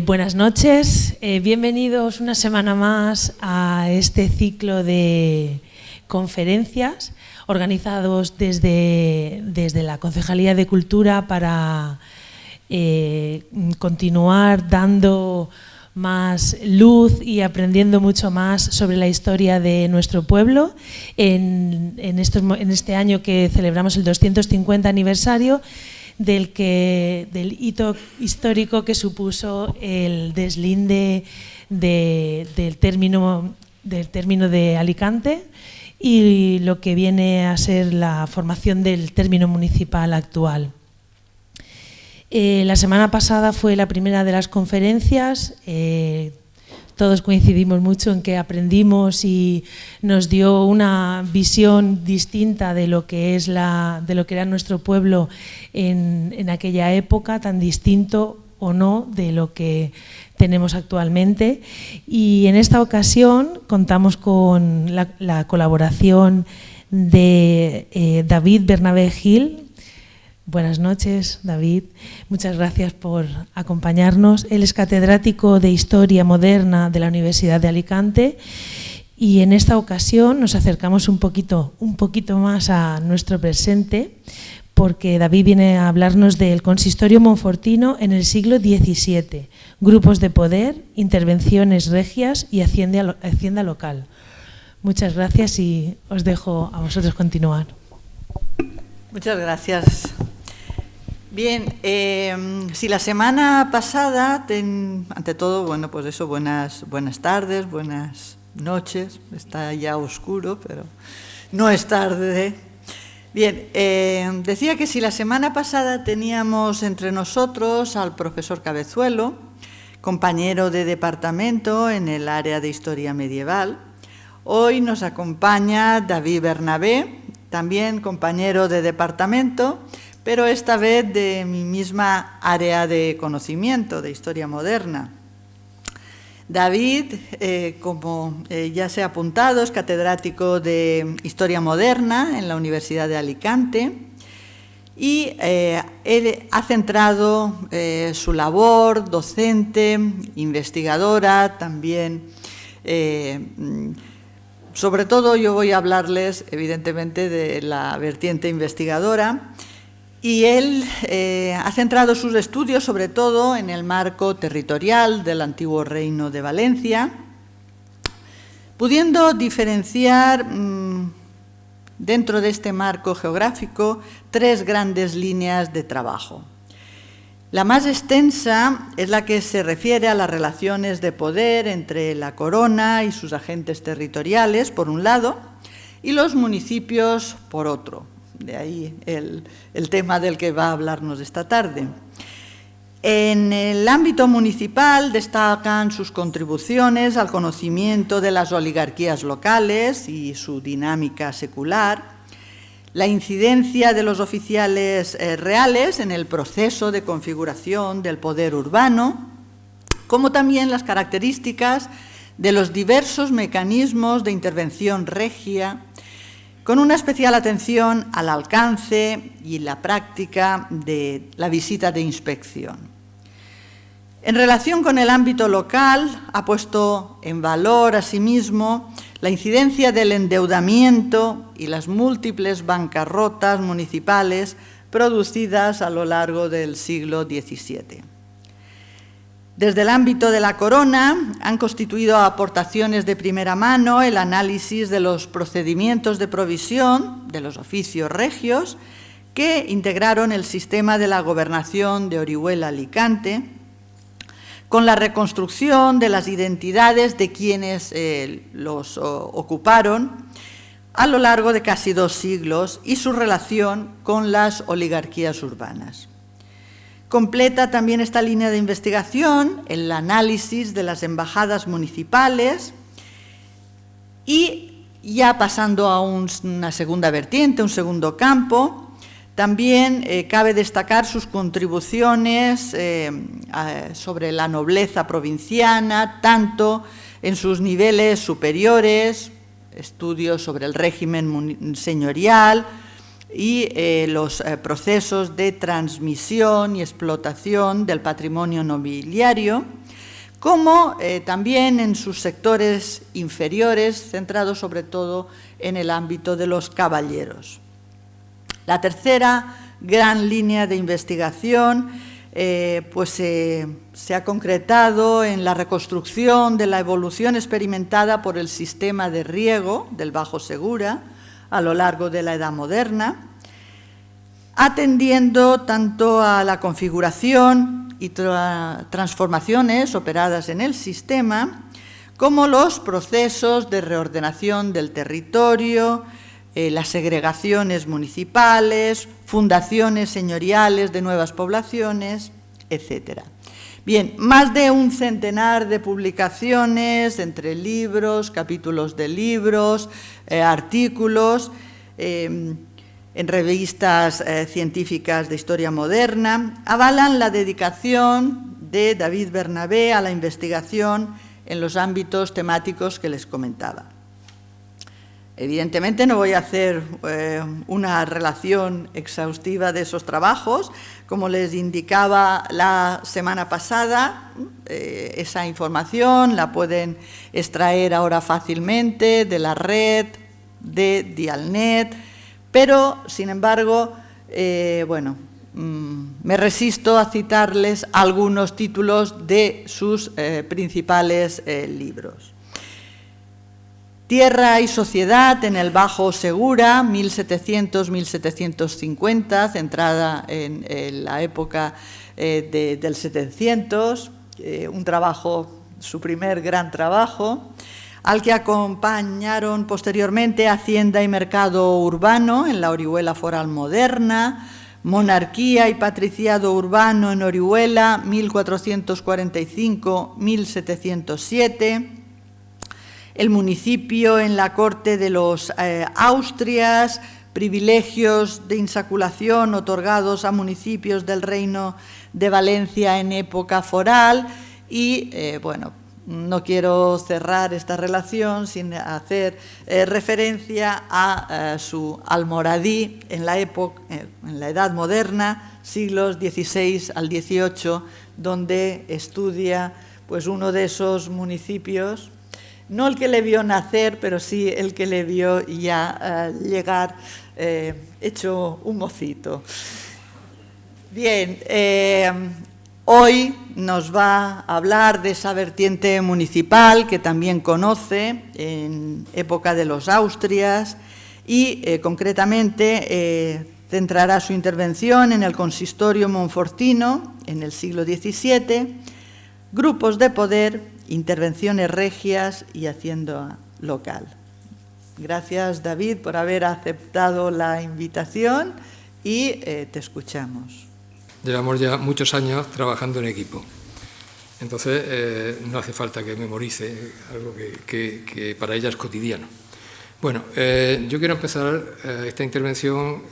Buenas noches, bienvenidos una semana más a este ciclo de conferencias organizados desde la Concejalía de Cultura para continuar dando más luz y aprendiendo mucho más sobre la historia de nuestro pueblo en este año que celebramos el 250 aniversario del hito histórico que supuso el deslinde del término de Alicante y lo que viene a ser la formación del término municipal actual. La semana pasada fue la primera de las conferencias. Todos coincidimos mucho en que aprendimos y nos dio una visión distinta de lo que era nuestro pueblo en aquella época, tan distinto o no de lo que tenemos actualmente. Y en esta ocasión contamos con la colaboración de David Bernabé Gil. Buenas noches, David. Muchas gracias por acompañarnos. Él es catedrático de Historia Moderna de la Universidad de Alicante y en esta ocasión nos acercamos un poquito más a nuestro presente porque David viene a hablarnos del consistorio monfortino en el siglo XVII, grupos de poder, intervenciones regias y hacienda local. Muchas gracias y os dejo a vosotros continuar. Muchas gracias. Bien, si la semana pasada, ante todo, bueno, pues eso, buenas tardes, buenas noches, está ya oscuro, pero no es tarde. Bien, decía que si la semana pasada teníamos entre nosotros al profesor Cabezuelo, compañero de departamento en el área de Historia Medieval, hoy nos acompaña David Bernabé, también compañero de departamento, pero esta vez de mi misma área de conocimiento, de Historia Moderna. David, como ya se ha apuntado, es catedrático de Historia Moderna en la Universidad de Alicante y él ha centrado su labor docente, investigadora, también. Sobre todo yo voy a hablarles, evidentemente, de la vertiente investigadora y él ha centrado sus estudios sobre todo en el marco territorial del antiguo Reino de Valencia, pudiendo diferenciar dentro de este marco geográfico tres grandes líneas de trabajo. La más extensa es la que se refiere a las relaciones de poder entre la corona y sus agentes territoriales, por un lado, y los municipios, por otro. De ahí el tema del que va a hablarnos esta tarde. En el ámbito municipal destacan sus contribuciones al conocimiento de las oligarquías locales y su dinámica secular, la incidencia de los oficiales reales en el proceso de configuración del poder urbano, como también las características de los diversos mecanismos de intervención regia, con una especial atención al alcance y la práctica de la visita de inspección. En relación con el ámbito local, ha puesto en valor asimismo la incidencia del endeudamiento y las múltiples bancarrotas municipales producidas a lo largo del siglo XVII. Desde el ámbito de la corona han constituido aportaciones de primera mano el análisis de los procedimientos de provisión de los oficios regios que integraron el sistema de la gobernación de Orihuela-Alicante, con la reconstrucción de las identidades de quienes los ocuparon a lo largo de casi 2 siglos y su relación con las oligarquías urbanas. Completa también esta línea de investigación el análisis de las embajadas municipales y, ya pasando a una segunda vertiente, un segundo campo, también cabe destacar sus contribuciones sobre la nobleza provinciana, tanto en sus niveles superiores, estudios sobre el régimen señorial, y los procesos de transmisión y explotación del patrimonio nobiliario, como también en sus sectores inferiores, centrados sobre todo en el ámbito de los caballeros. La tercera gran línea de investigación se ha concretado en la reconstrucción de la evolución experimentada por el sistema de riego del Bajo Segura a lo largo de la Edad Moderna, atendiendo tanto a la configuración y transformaciones operadas en el sistema, como los procesos de reordenación del territorio, las segregaciones municipales, fundaciones señoriales de nuevas poblaciones, etc. Bien, más de un centenar de publicaciones entre libros, capítulos de libros, artículos, en revistas científicas de historia moderna, avalan la dedicación de David Bernabé a la investigación en los ámbitos temáticos que les comentaba. Evidentemente no voy a hacer una relación exhaustiva de esos trabajos. Como les indicaba la semana pasada, esa información la pueden extraer ahora fácilmente de la red, de Dialnet, pero, sin embargo, me resisto a citarles algunos títulos de sus principales libros. Tierra y sociedad en el Bajo Segura, 1700-1750, centrada en la época del 700, un trabajo, su primer gran trabajo, al que acompañaron posteriormente Hacienda y Mercado Urbano en la Orihuela Foral Moderna, Monarquía y Patriciado Urbano en Orihuela, 1445-1707, el municipio en la corte de los Austrias, privilegios de insaculación otorgados a municipios del Reino de Valencia en época foral y, no quiero cerrar esta relación sin hacer referencia a su almoradí en la Edad Moderna, siglos XVI al XVIII, donde estudia uno de esos municipios, no el que le vio nacer, pero sí el que le vio ya llegar hecho un mocito. Bien, hoy nos va a hablar de esa vertiente municipal que también conoce en época de los Austrias y concretamente centrará su intervención en el consistorio monfortino en el siglo XVII, grupos de poder, intervenciones regias y hacienda local. Gracias, David, por haber aceptado la invitación y te escuchamos. Llevamos ya muchos años trabajando en equipo, entonces no hace falta que memorice algo que para ella es cotidiano. Bueno, yo quiero empezar esta intervención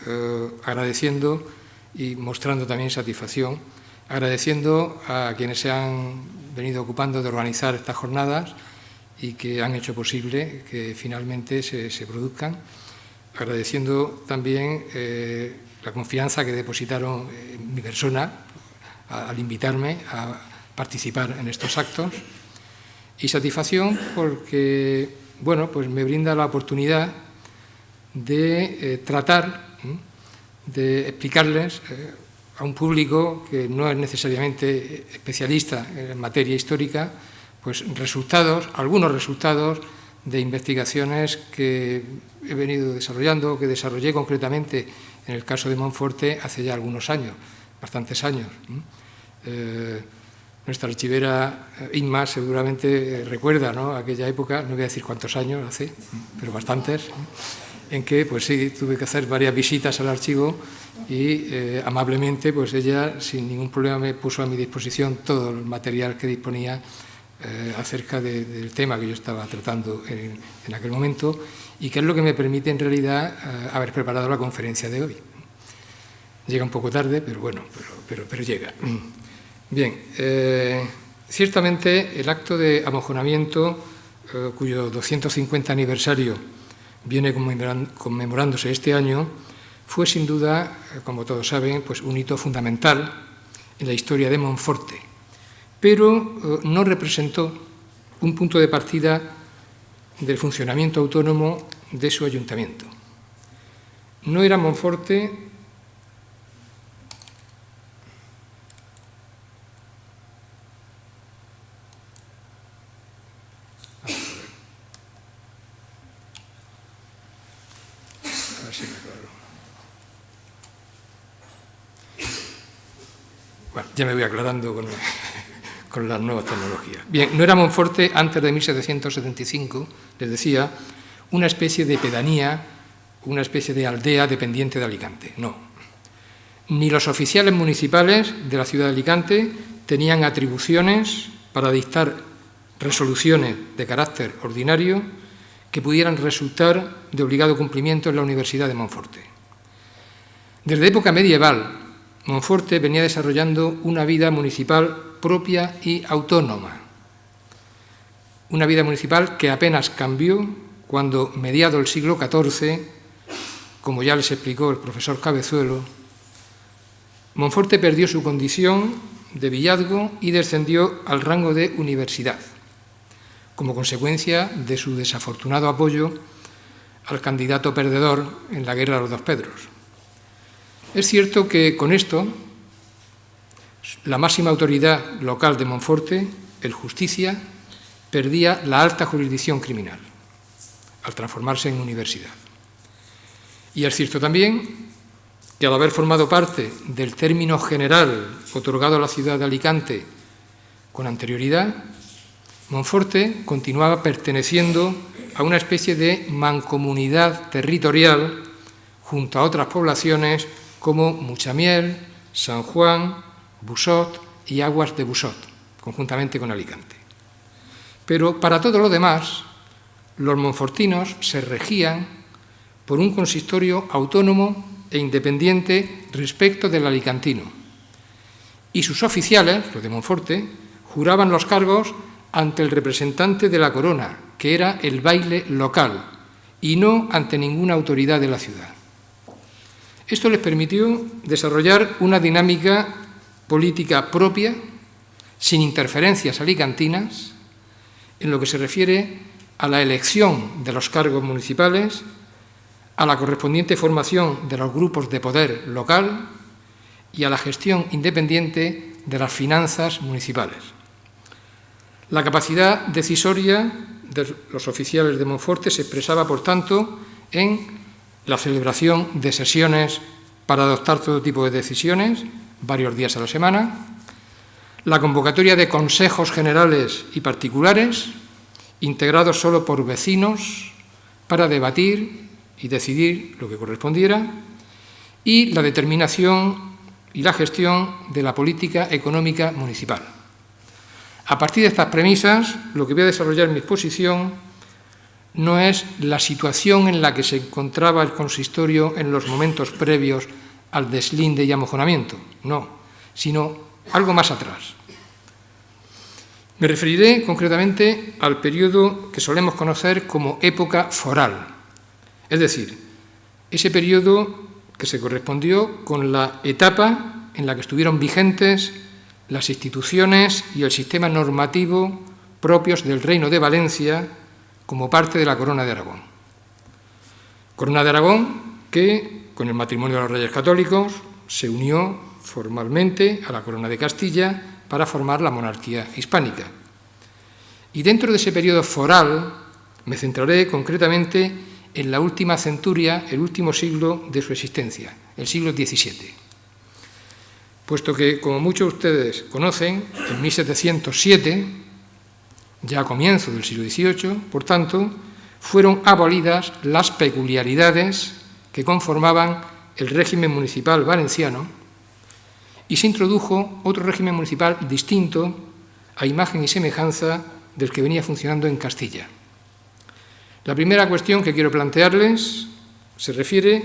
agradeciendo y mostrando también satisfacción, agradeciendo a quienes se han venido ocupando de organizar estas jornadas y que han hecho posible que finalmente se produzcan, agradeciendo también la confianza que depositaron en mi persona al invitarme a participar en estos actos y satisfacción porque, me brinda la oportunidad de tratar de explicarles a un público que no es necesariamente especialista en materia histórica, algunos resultados de investigaciones que he venido desarrollando, que desarrollé concretamente en el caso de Monforte hace ya algunos años, bastantes años. Nuestra archivera Inma seguramente recuerda, ¿no?, aquella época, no voy a decir cuántos años hace, pero bastantes, en que tuve que hacer varias visitas al archivo y amablemente ella sin ningún problema me puso a mi disposición todo el material que disponía acerca del tema que yo estaba tratando en aquel momento y que es lo que me permite en realidad haber preparado la conferencia de hoy. Llega un poco tarde, pero llega. Bien, ciertamente el acto de amojonamiento, cuyo 250 aniversario viene conmemorándose este año, fue sin duda, como todos saben, pues un hito fundamental en la historia de Monforte, pero no representó un punto de partida del funcionamiento autónomo de su ayuntamiento. No era Monforte Bueno, ya me voy aclarando con las nuevas tecnologías. Bien, no era Monforte antes de 1775, les decía, una especie de pedanía, una especie de aldea dependiente de Alicante, no. Ni los oficiales municipales de la ciudad de Alicante tenían atribuciones para dictar resoluciones de carácter ordinario que pudieran resultar de obligado cumplimiento en la Universidad de Monforte. Desde época medieval, Monforte venía desarrollando una vida municipal propia y autónoma. Una vida municipal que apenas cambió cuando, mediado el siglo XIV, como ya les explicó el profesor Cabezuelo, Monforte perdió su condición de villazgo y descendió al rango de universidad, como consecuencia de su desafortunado apoyo al candidato perdedor en la Guerra de los Dos Pedros. Es cierto que con esto, la máxima autoridad local de Monforte, el Justicia, perdía la alta jurisdicción criminal al transformarse en universidad. Y es cierto también que al haber formado parte del término general otorgado a la ciudad de Alicante con anterioridad, Monforte continuaba perteneciendo a una especie de mancomunidad territorial junto a otras poblaciones como Muchamiel, San Juan, Busot y Aguas de Busot, conjuntamente con Alicante. Pero para todo lo demás, los monfortinos se regían por un consistorio autónomo e independiente respecto del alicantino. Y sus oficiales, los de Monforte, juraban los cargos ante el representante de la corona, que era el baile local, y no ante ninguna autoridad de la ciudad. Esto les permitió desarrollar una dinámica política propia, sin interferencias alicantinas, en lo que se refiere a la elección de los cargos municipales, a la correspondiente formación de los grupos de poder local y a la gestión independiente de las finanzas municipales. La capacidad decisoria de los oficiales de Monforte se expresaba, por tanto, en la celebración de sesiones para adoptar todo tipo de decisiones, varios días a la semana, la convocatoria de consejos generales y particulares, integrados solo por vecinos, para debatir y decidir lo que correspondiera, y la determinación y la gestión de la política económica municipal. A partir de estas premisas, lo que voy a desarrollar en mi exposición no es la situación en la que se encontraba el consistorio en los momentos previos al deslinde y amojonamiento, no, sino algo más atrás. Me referiré concretamente al periodo que solemos conocer como época foral, es decir, ese periodo que se correspondió con la etapa en la que estuvieron vigentes las instituciones y el sistema normativo propios del Reino de Valencia como parte de la Corona de Aragón. Corona de Aragón que, con el matrimonio de los Reyes Católicos, se unió formalmente a la Corona de Castilla para formar la monarquía hispánica. Y dentro de ese periodo foral me centraré concretamente en la última centuria, el último siglo de su existencia, el siglo XVII. Puesto que, como muchos de ustedes conocen, en 1707, ya a comienzo del siglo XVIII, por tanto, fueron abolidas las peculiaridades que conformaban el régimen municipal valenciano y se introdujo otro régimen municipal distinto, a imagen y semejanza del que venía funcionando en Castilla. La primera cuestión que quiero plantearles se refiere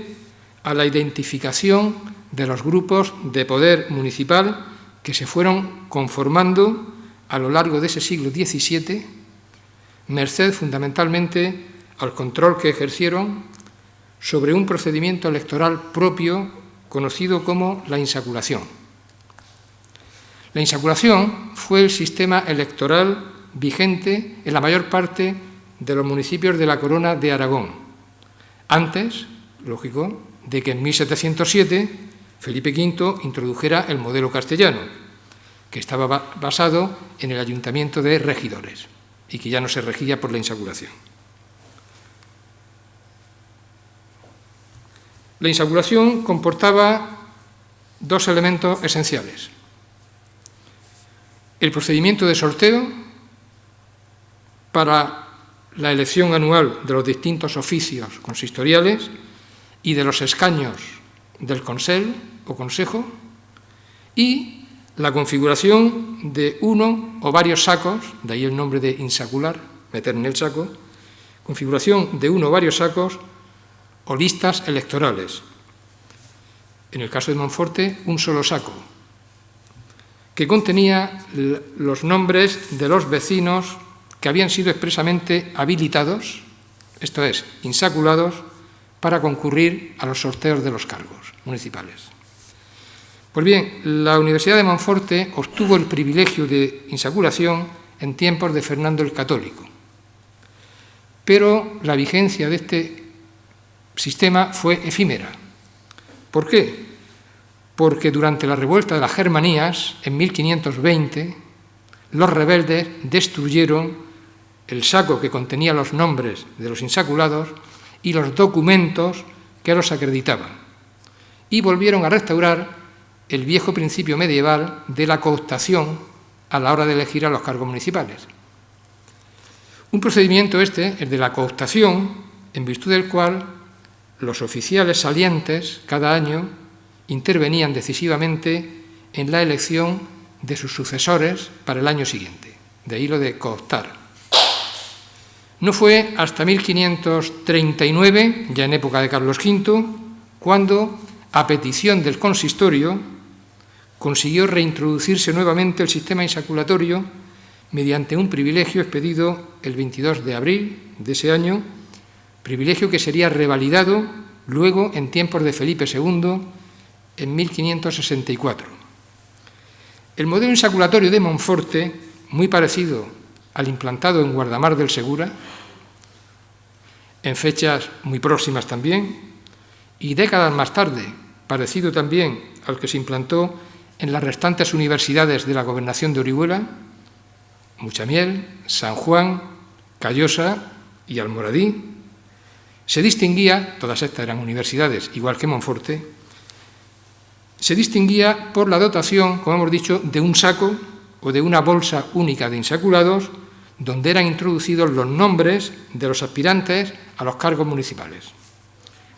a la identificación de los grupos de poder municipal que se fueron conformando a lo largo de ese siglo XVII, merced fundamentalmente al control que ejercieron sobre un procedimiento electoral propio conocido como la insaculación. La insaculación fue el sistema electoral vigente en la mayor parte de los municipios de la Corona de Aragón, antes, lógico, de que en 1707 Felipe V introdujera el modelo castellano, que estaba basado en el ayuntamiento de regidores y que ya no se regía por la insaculación. La insaculación comportaba dos elementos esenciales: el procedimiento de sorteo para la elección anual de los distintos oficios consistoriales y de los escaños del Consell o Consejo, y la configuración de uno o varios sacos, de ahí el nombre de insacular, meter en el saco, configuración de uno o varios sacos o listas electorales. En el caso de Monforte, un solo saco, que contenía los nombres de los vecinos que habían sido expresamente habilitados, esto es, insaculados, para concurrir a los sorteos de los cargos municipales. Pues bien, la Universidad de Monforte obtuvo el privilegio de insaculación en tiempos de Fernando el Católico, pero la vigencia de este sistema fue efímera. ¿Por qué? Porque durante la revuelta de las Germanías, en 1520, los rebeldes destruyeron el saco que contenía los nombres de los insaculados y los documentos que los acreditaban, y volvieron a restaurar el viejo principio medieval de la cooptación a la hora de elegir a los cargos municipales. Un procedimiento el de la cooptación, en virtud del cual los oficiales salientes cada año intervenían decisivamente en la elección de sus sucesores para el año siguiente. De ahí lo de cooptar. No fue hasta 1539, ya en época de Carlos V, cuando, a petición del consistorio, consiguió reintroducirse nuevamente el sistema insaculatorio mediante un privilegio expedido el 22 de abril de ese año, privilegio que sería revalidado luego en tiempos de Felipe II en 1564. El modelo insaculatorio de Monforte, muy parecido al implantado en Guardamar del Segura, en fechas muy próximas también, y décadas más tarde, parecido también al que se implantó en las restantes universidades de la gobernación de Orihuela, Muchamiel, San Juan, Callosa y Almoradí, se distinguía, todas estas eran universidades, igual que Monforte, se distinguía por la dotación, como hemos dicho, de un saco o de una bolsa única de insaculados, donde eran introducidos los nombres de los aspirantes a los cargos municipales.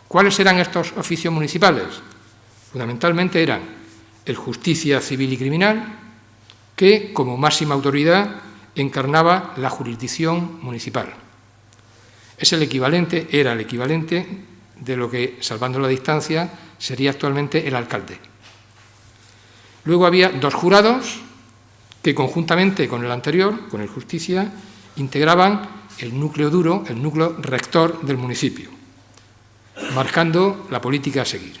¿Cuáles eran estos oficios municipales? Fundamentalmente eran el Justicia Civil y Criminal, que como máxima autoridad encarnaba la jurisdicción municipal. Era el equivalente de lo que, salvando la distancia, sería actualmente el alcalde. Luego había dos jurados que conjuntamente con el anterior, con el Justicia, integraban el núcleo duro, el núcleo rector del municipio, marcando la política a seguir.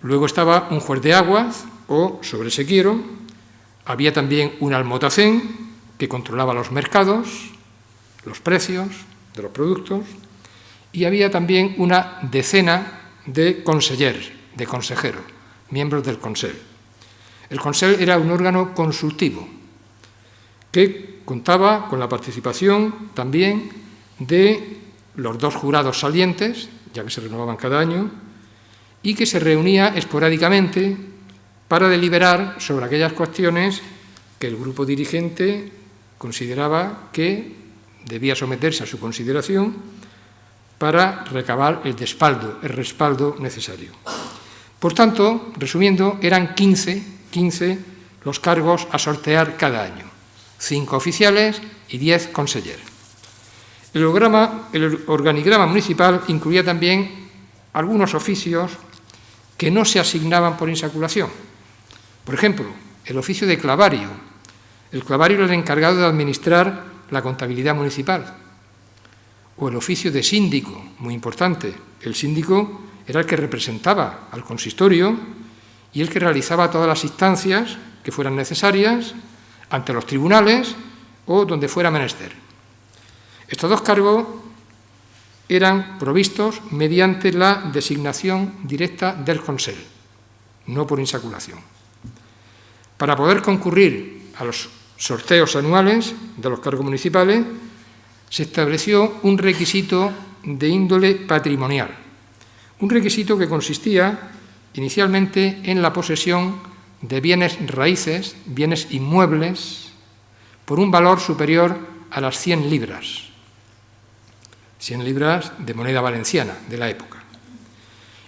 Luego estaba un juez de aguas o sobresequiero, había también un almotacén que controlaba los mercados, los precios de los productos, y había también una decena de consellers, de consejeros, miembros del Consell. El Consell era un órgano consultivo que contaba con la participación también de los dos jurados salientes, ya que se renovaban cada año, y que se reunía esporádicamente para deliberar sobre aquellas cuestiones que el grupo dirigente consideraba que debía someterse a su consideración para recabar el respaldo necesario. Por tanto, resumiendo, eran 15 los cargos a sortear cada año, 5 oficiales y 10 consellers. El organigrama municipal incluía también algunos oficios que no se asignaban por insaculación. Por ejemplo, el oficio de clavario. El clavario era el encargado de administrar la contabilidad municipal. o el oficio de síndico, muy importante. El síndico era el que representaba al consistorio y el que realizaba todas las instancias que fueran necesarias ante los tribunales o donde fuera menester. Estos dos cargos eran provistos mediante la designación directa del Consell, no por insaculación. Para poder concurrir a los sorteos anuales de los cargos municipales, se estableció un requisito de índole patrimonial, un requisito que consistía inicialmente en la posesión de bienes raíces, bienes inmuebles, por un valor superior a las 100 libras. 100 libras de moneda valenciana de la época.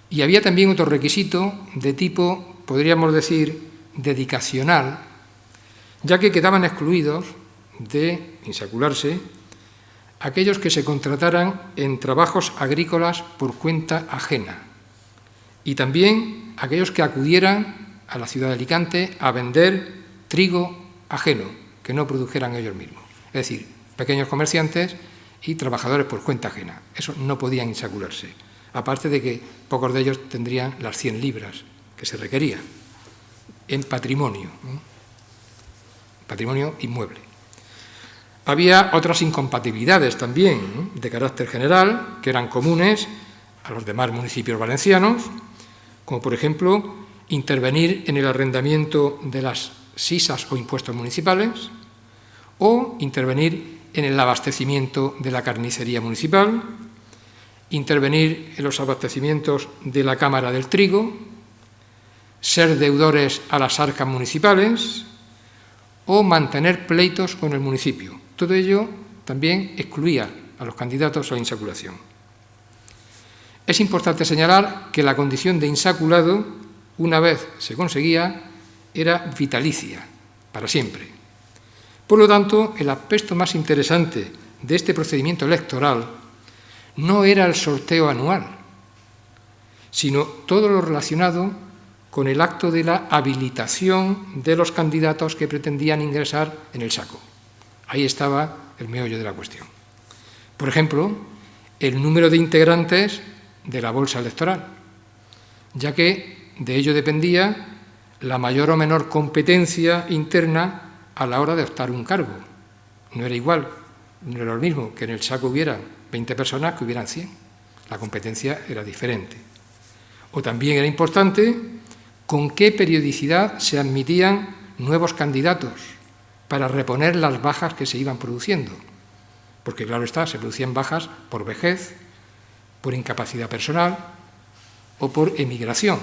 Y había también otro requisito de tipo, podríamos decir, dedicacional, ya que quedaban excluidos de insacularse aquellos que se contrataran en trabajos agrícolas por cuenta ajena y también aquellos que acudieran a la ciudad de Alicante a vender trigo ajeno, que no produjeran ellos mismos. Es decir, pequeños comerciantes y trabajadores por cuenta ajena. Eso no podían insacularse, aparte de que pocos de ellos tendrían las 100 libras que se requería en patrimonio, patrimonio inmueble. Había otras incompatibilidades también de carácter general que eran comunes a los demás municipios valencianos, como por ejemplo intervenir en el arrendamiento de las sisas o impuestos municipales o intervenir en el abastecimiento de la carnicería municipal, intervenir en los abastecimientos de la Cámara del Trigo, ser deudores a las arcas municipales o mantener pleitos con el municipio. Todo ello también excluía a los candidatos a la insaculación. Es importante señalar que la condición de insaculado, una vez se conseguía, era vitalicia, para siempre. Por lo tanto, el aspecto más interesante de este procedimiento electoral no era el sorteo anual, sino todo lo relacionado con el acto de la habilitación de los candidatos que pretendían ingresar en el saco. Ahí estaba el meollo de la cuestión. Por ejemplo, el número de integrantes de la bolsa electoral, ya que de ello dependía la mayor o menor competencia interna a la hora de optar un cargo. No era igual, no era lo mismo que en el saco hubiera 20 personas que hubieran 100. La competencia era diferente. O también era importante con qué periodicidad se admitían nuevos candidatos para reponer las bajas que se iban produciendo. Porque, claro está, se producían bajas por vejez, por incapacidad personal o por emigración,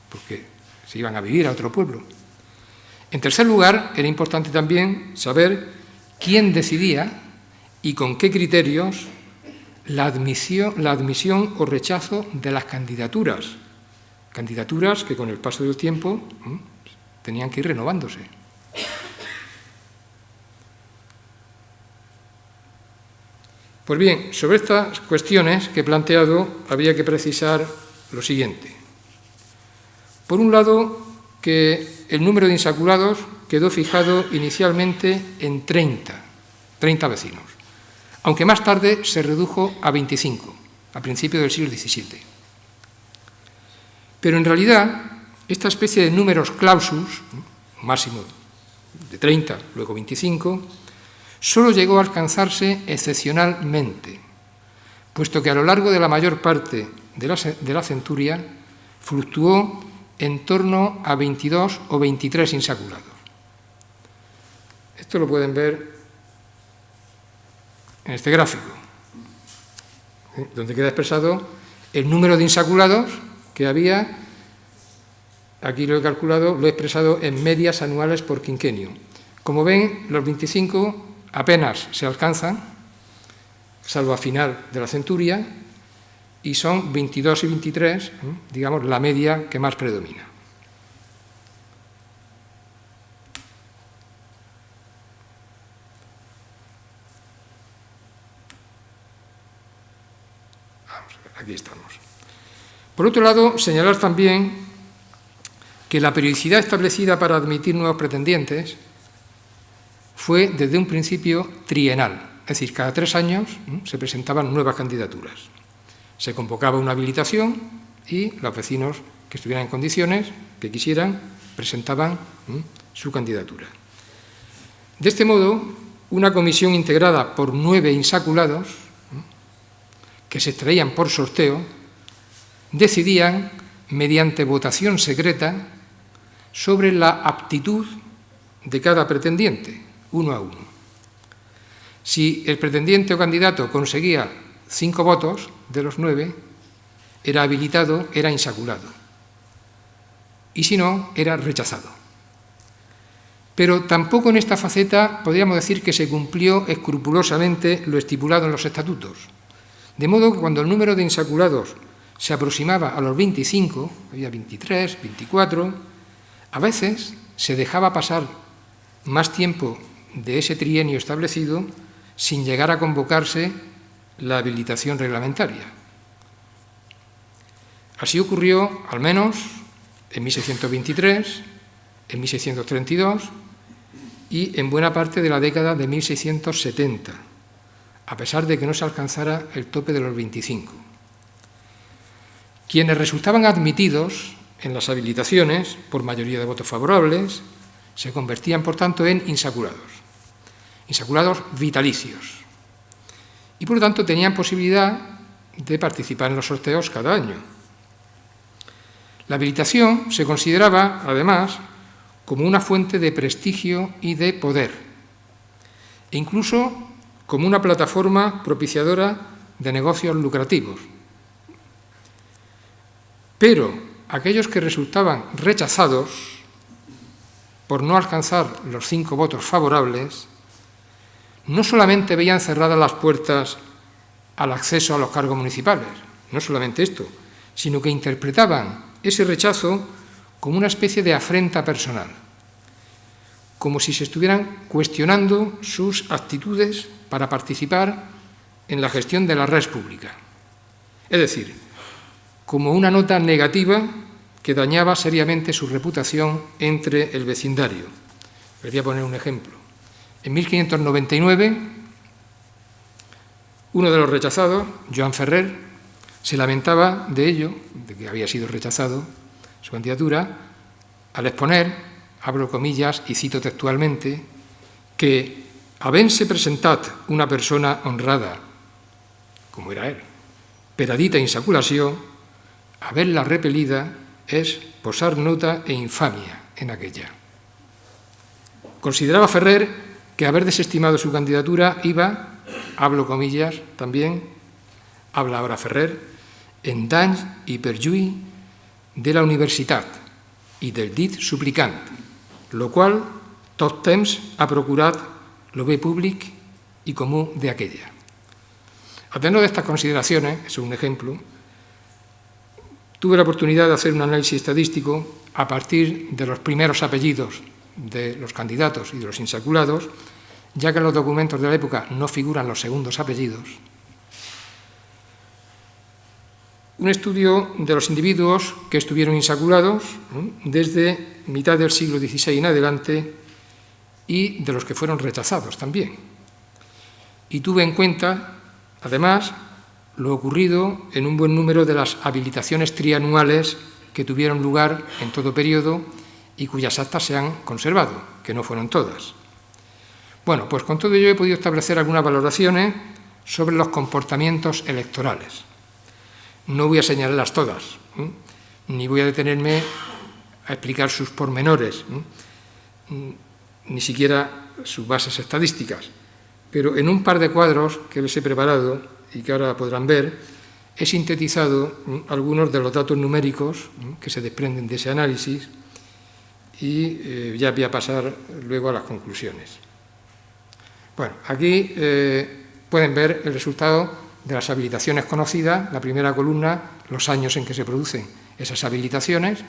porque se iban a vivir a otro pueblo. En tercer lugar, era importante también saber quién decidía y con qué criterios la admisión o rechazo de las candidaturas. Candidaturas que con el paso del tiempo tenían que ir renovándose. Pues bien, sobre estas cuestiones que he planteado había que precisar lo siguiente. Por un lado, que el número de insaculados quedó fijado inicialmente en 30 vecinos, aunque más tarde se redujo a 25, a principios del siglo XVII. Pero en realidad, esta especie de números clausus, máximo de 30, luego 25, solo llegó a alcanzarse excepcionalmente, puesto que a lo largo de la mayor parte de la centuria fluctuó en torno a 22 o 23 insaculados. Esto lo pueden ver en este gráfico, donde queda expresado el número de insaculados que había. Aquí lo he calculado, lo he expresado en medias anuales por quinquenio. Como ven, los 25 apenas se alcanzan, salvo a final de la centuria, y son 22 y 23, digamos, la media que más predomina. Aquí estamos. Por otro lado, señalar también que la periodicidad establecida para admitir nuevos pretendientes fue desde un principio trienal, es decir, cada 3 años se presentaban nuevas candidaturas. Se convocaba una habilitación y los vecinos que estuvieran en condiciones, que quisieran, presentaban su candidatura. De este modo, una comisión integrada por 9 insaculados, que se extraían por sorteo, decidían, mediante votación secreta, sobre la aptitud de cada pretendiente, uno a uno. Si el pretendiente o candidato conseguía 5 votos de los 9, era habilitado, era insaculado. Y si no, era rechazado. Pero tampoco en esta faceta podríamos decir que se cumplió escrupulosamente lo estipulado en los estatutos. De modo que cuando el número de insaculados se aproximaba a los 25, había 23, 24, a veces se dejaba pasar más tiempo de ese trienio establecido sin llegar a convocarse la habilitación reglamentaria. Así ocurrió, al menos, en 1623, en 1632 y en buena parte de la década de 1670, a pesar de que no se alcanzara el tope de los 25. Quienes resultaban admitidos en las habilitaciones, por mayoría de votos favorables, se convertían, por tanto, en insaculados vitalicios. Y, por lo tanto, tenían posibilidad de participar en los sorteos cada año. La habilitación se consideraba, además, como una fuente de prestigio y de poder, e incluso como una plataforma propiciadora de negocios lucrativos. Pero aquellos que resultaban rechazados por no alcanzar los 5 votos favorables, no solamente veían cerradas las puertas al acceso a los cargos municipales, no solamente esto, sino que interpretaban ese rechazo como una especie de afrenta personal, como si se estuvieran cuestionando sus actitudes para participar en la gestión de la res pública. Es decir, como una nota negativa que dañaba seriamente su reputación entre el vecindario. Les voy a poner un ejemplo. En 1599, uno de los rechazados, Joan Ferrer, se lamentaba de ello, de que había sido rechazado su candidatura, al exponer, abro comillas y cito textualmente, que havent-se presentat una persona honrada, como era él, per a dita insaculació, haberla repelida es posar nota e infamia en aquella. Consideraba Ferrer que haber desestimado su candidatura iba, hablo comillas también, habla ahora Ferrer, en dany i perjuí de la universitat i del dit suplicant, lo qual tot temps ha procurat lo bé públic y común de aquella. A tenor de estas consideraciones, es un ejemplo, tuve la oportunidad de hacer un análisis estadístico a partir de los primeros apellidos de los candidatos y de los insaculados, ya que en los documentos de la época no figuran los segundos apellidos. Un estudio de los individuos que estuvieron insaculados desde mitad del siglo XVI en adelante y de los que fueron rechazados también. Y tuve en cuenta, además, lo ocurrido en un buen número de las habilitaciones trianuales que tuvieron lugar en todo periodo y cuyas actas se han conservado, que no fueron todas. Bueno, pues con todo ello he podido establecer algunas valoraciones sobre los comportamientos electorales. No voy a señalarlas todas, ni voy a detenerme a explicar sus pormenores, ni siquiera sus bases estadísticas, pero en un par de cuadros que les he preparado y que ahora podrán ver, he sintetizado algunos de los datos numéricos que se desprenden de ese análisis y ya voy a pasar luego a las conclusiones. Bueno, aquí pueden ver el resultado de las habilitaciones conocidas, la primera columna, los años en que se producen esas habilitaciones,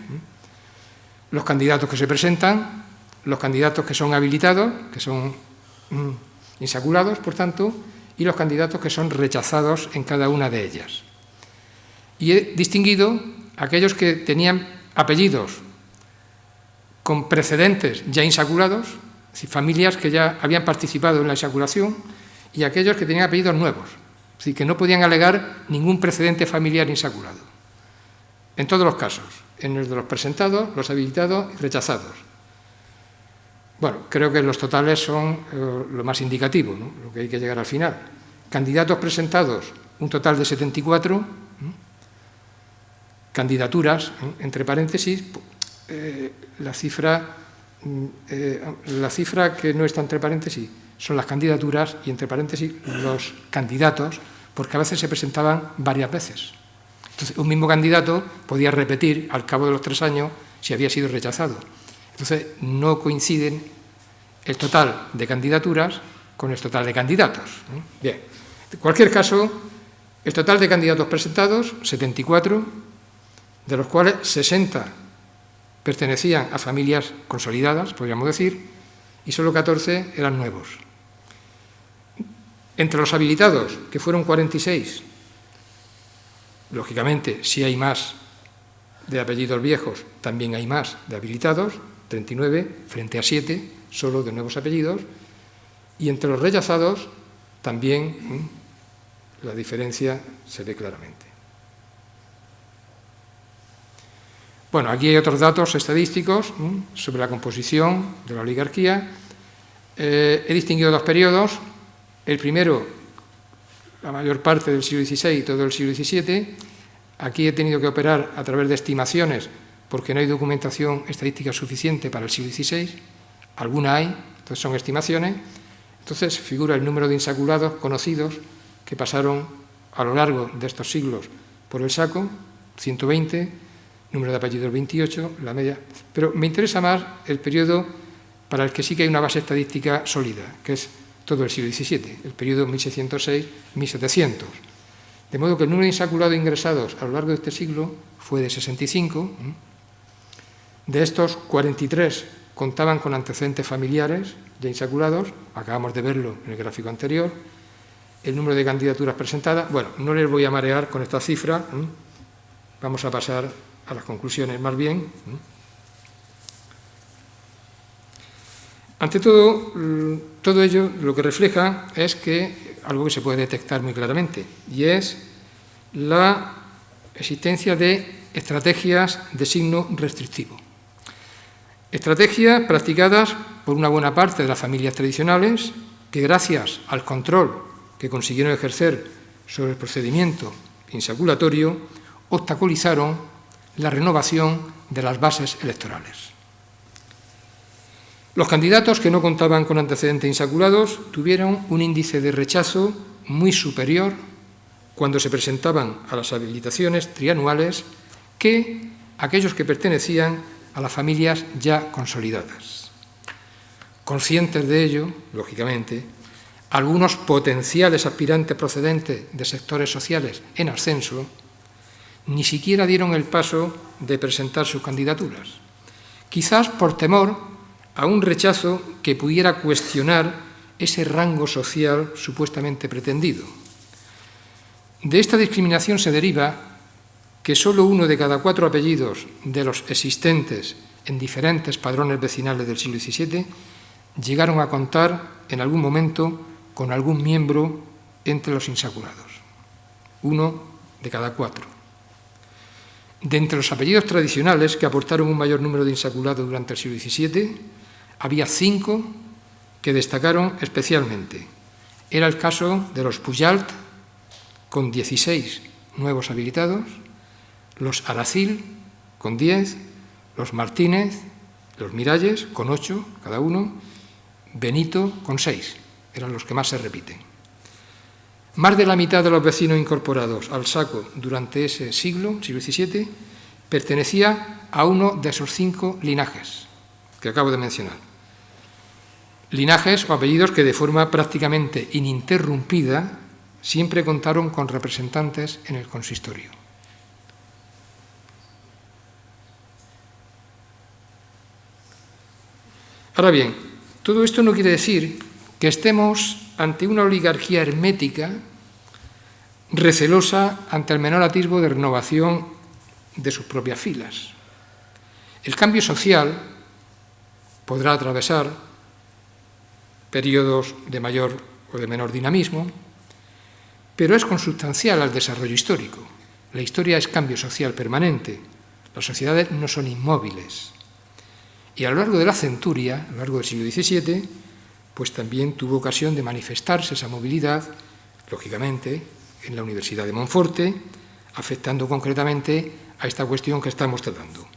los candidatos que se presentan, los candidatos que son habilitados, que son insaculados, por tanto, y los candidatos que son rechazados en cada una de ellas. Y he distinguido aquellos que tenían apellidos con precedentes ya insaculados, es decir, familias que ya habían participado en la insaculación, y aquellos que tenían apellidos nuevos, es decir, que no podían alegar ningún precedente familiar insaculado. En todos los casos, en los de los presentados, los habilitados y rechazados. Bueno, creo que los totales son lo más indicativo, ¿no? Lo que hay que llegar al final. Candidatos presentados, un total de 74. Candidaturas, entre paréntesis, la cifra que no está entre paréntesis son las candidaturas y entre paréntesis los candidatos, porque a veces se presentaban varias veces. Entonces, un mismo candidato podía repetir al cabo de los 3 años si había sido rechazado. Entonces, no coinciden el total de candidaturas con el total de candidatos. Bien, en cualquier caso, el total de candidatos presentados, 74, de los cuales 60 pertenecían a familias consolidadas, podríamos decir, y solo 14 eran nuevos. Entre los habilitados, que fueron 46, lógicamente, si hay más de apellidos viejos, también hay más de habilitados, 39 frente a 7, solo de nuevos apellidos, y entre los rechazados también la diferencia se ve claramente. Bueno, aquí hay otros datos estadísticos sobre la composición de la oligarquía. He distinguido 2 periodos. El primero, la mayor parte del siglo XVI y todo el siglo XVII. Aquí he tenido que operar a través de estimaciones porque no hay documentación estadística suficiente para el siglo XVI. Alguna hay, entonces son estimaciones. Entonces figura el número de insaculados conocidos que pasaron a lo largo de estos siglos por el saco, 120, número de apellidos 28, la media. Pero me interesa más el periodo para el que sí que hay una base estadística sólida, que es todo el siglo XVII, el periodo 1606-1700. De modo que el número de insaculados ingresados a lo largo de este siglo fue de 65. De estos, 43 contaban con antecedentes familiares ya insaculados, acabamos de verlo en el gráfico anterior. El número de candidaturas presentadas, bueno, no les voy a marear con esta cifra, vamos a pasar a las conclusiones más bien. Ante todo, todo ello lo que refleja es que algo que se puede detectar muy claramente, y es la existencia de estrategias de signo restrictivo. Estrategias practicadas por una buena parte de las familias tradicionales que, gracias al control que consiguieron ejercer sobre el procedimiento insaculatorio, obstaculizaron la renovación de las bases electorales. Los candidatos que no contaban con antecedentes insaculados tuvieron un índice de rechazo muy superior cuando se presentaban a las habilitaciones trianuales que aquellos que pertenecían a las familias ya consolidadas. Conscientes de ello, lógicamente, algunos potenciales aspirantes procedentes de sectores sociales en ascenso ni siquiera dieron el paso de presentar sus candidaturas, quizás por temor a un rechazo que pudiera cuestionar ese rango social supuestamente pretendido. De esta discriminación se deriva que solo 1 de cada 4 apellidos de los existentes en diferentes padrones vecinales del siglo XVII llegaron a contar en algún momento con algún miembro entre los insaculados. 1 de cada 4. De entre los apellidos tradicionales que aportaron un mayor número de insaculados durante el siglo XVII, había 5 que destacaron especialmente. Era el caso de los Pujalt, con 16 nuevos habilitados, los Aracil, con 10, los Martínez, los Miralles, con 8 cada uno, Benito, con 6, eran los que más se repiten. Más de la mitad de los vecinos incorporados al saco durante ese siglo XVII, pertenecía a uno de esos 5 linajes que acabo de mencionar. Linajes o apellidos que de forma prácticamente ininterrumpida siempre contaron con representantes en el consistorio. Ahora bien, todo esto no quiere decir que estemos ante una oligarquía hermética, recelosa ante el menor atisbo de renovación de sus propias filas. El cambio social podrá atravesar periodos de mayor o de menor dinamismo, pero es consubstancial al desarrollo histórico. La historia es cambio social permanente, las sociedades no son inmóviles. Y a lo largo de la centuria, a lo largo del siglo XVII, pues también tuvo ocasión de manifestarse esa movilidad, lógicamente, en la Universidad de Monforte, afectando concretamente a esta cuestión que estamos tratando.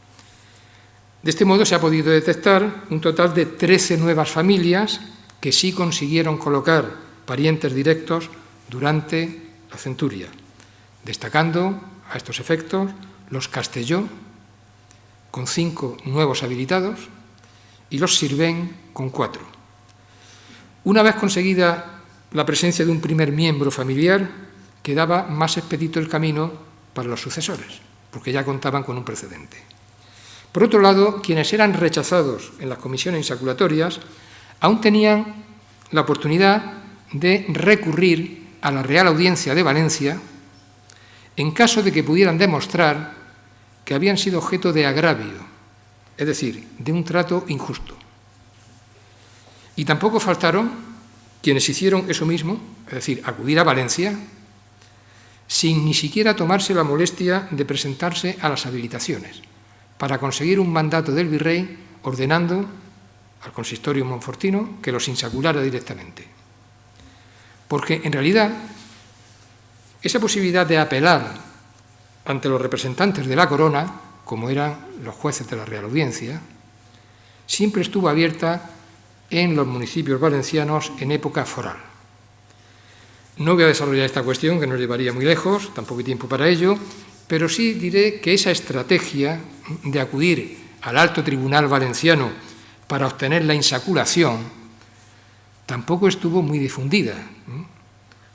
De este modo se ha podido detectar un total de 13 nuevas familias que sí consiguieron colocar parientes directos durante la centuria, destacando a estos efectos los Castelló, con 5 nuevos habilitados, y los Sirvent, con 4. Una vez conseguida la presencia de un primer miembro familiar, quedaba más expedito el camino para los sucesores, porque ya contaban con un precedente. Por otro lado, quienes eran rechazados en las comisiones insaculatorias aún tenían la oportunidad de recurrir a la Real Audiencia de Valencia en caso de que pudieran demostrar que habían sido objeto de agravio, es decir, de un trato injusto. Y tampoco faltaron quienes hicieron eso mismo, es decir, acudir a Valencia, sin ni siquiera tomarse la molestia de presentarse a las habilitaciones, para conseguir un mandato del virrey ordenando al consistorio monfortino que los insaculara directamente. Porque, en realidad, esa posibilidad de apelar ante los representantes de la corona, como eran los jueces de la Real Audiencia, siempre estuvo abierta en los municipios valencianos en época foral. No voy a desarrollar esta cuestión, que nos llevaría muy lejos, tampoco hay tiempo para ello, pero sí diré que esa estrategia de acudir al Alto Tribunal Valenciano para obtener la insaculación tampoco estuvo muy difundida,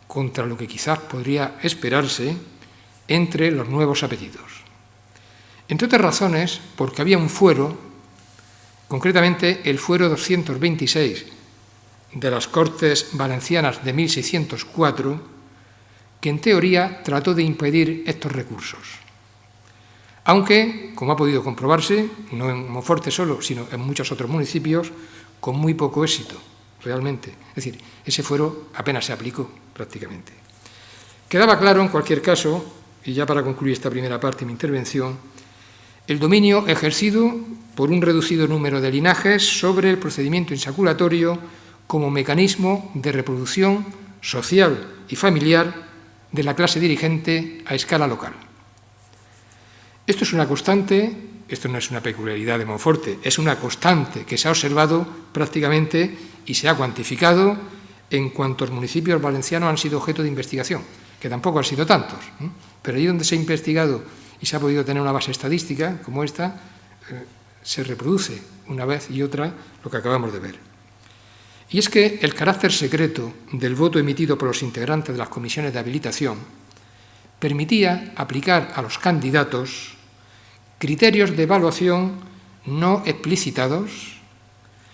contra lo que quizás podría esperarse entre los nuevos apellidos. Entre otras razones, porque había un fuero, concretamente el fuero 226 de las Cortes Valencianas de 1604, que en teoría trató de impedir estos recursos. Aunque, como ha podido comprobarse, no en Monforte solo, sino en muchos otros municipios, con muy poco éxito, realmente. Es decir, ese fuero apenas se aplicó prácticamente. Quedaba claro, en cualquier caso, y ya para concluir esta primera parte de mi intervención, el dominio ejercido por un reducido número de linajes sobre el procedimiento insaculatorio como mecanismo de reproducción social y familiar de la clase dirigente a escala local. Esto es una constante, esto no es una peculiaridad de Monforte, es una constante que se ha observado prácticamente y se ha cuantificado en cuantos municipios valencianos han sido objeto de investigación, que tampoco han sido tantos, pero allí donde se ha investigado y se ha podido tener una base estadística como esta, se reproduce una vez y otra lo que acabamos de ver. Y es que el carácter secreto del voto emitido por los integrantes de las comisiones de habilitación permitía aplicar a los candidatos criterios de evaluación no explicitados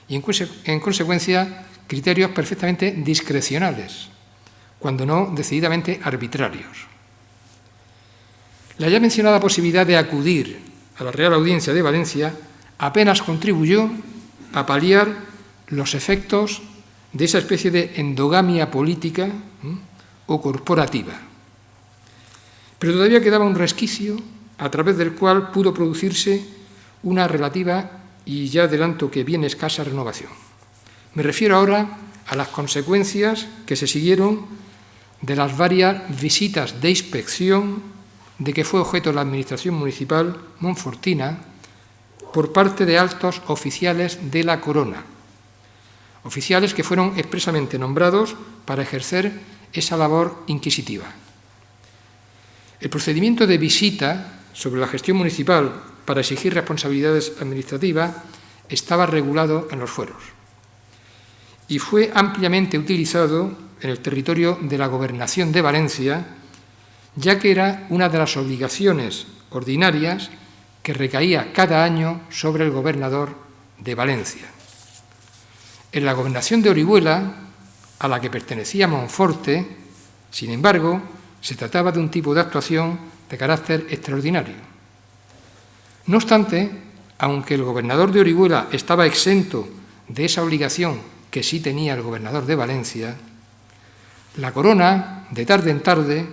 y, en consecuencia, criterios perfectamente discrecionales, cuando no decididamente arbitrarios. La ya mencionada posibilidad de acudir a la Real Audiencia de Valencia apenas contribuyó a paliar los efectos de esa especie de endogamia política o corporativa. Pero todavía quedaba un resquicio a través del cual pudo producirse una relativa, y ya adelanto que bien escasa, renovación. Me refiero ahora a las consecuencias que se siguieron de las varias visitas de inspección de que fue objeto la Administración Municipal monfortina por parte de altos oficiales de la corona, oficiales que fueron expresamente nombrados para ejercer esa labor inquisitiva. El procedimiento de visita sobre la gestión municipal para exigir responsabilidades administrativas estaba regulado en los fueros y fue ampliamente utilizado en el territorio de la Gobernación de Valencia, ya que era una de las obligaciones ordinarias que recaía cada año sobre el gobernador de Valencia. En la gobernación de Orihuela, a la que pertenecía Monforte, sin embargo, se trataba de un tipo de actuación de carácter extraordinario. No obstante, aunque el gobernador de Orihuela estaba exento de esa obligación que sí tenía el gobernador de Valencia, La Corona, de tarde en tarde,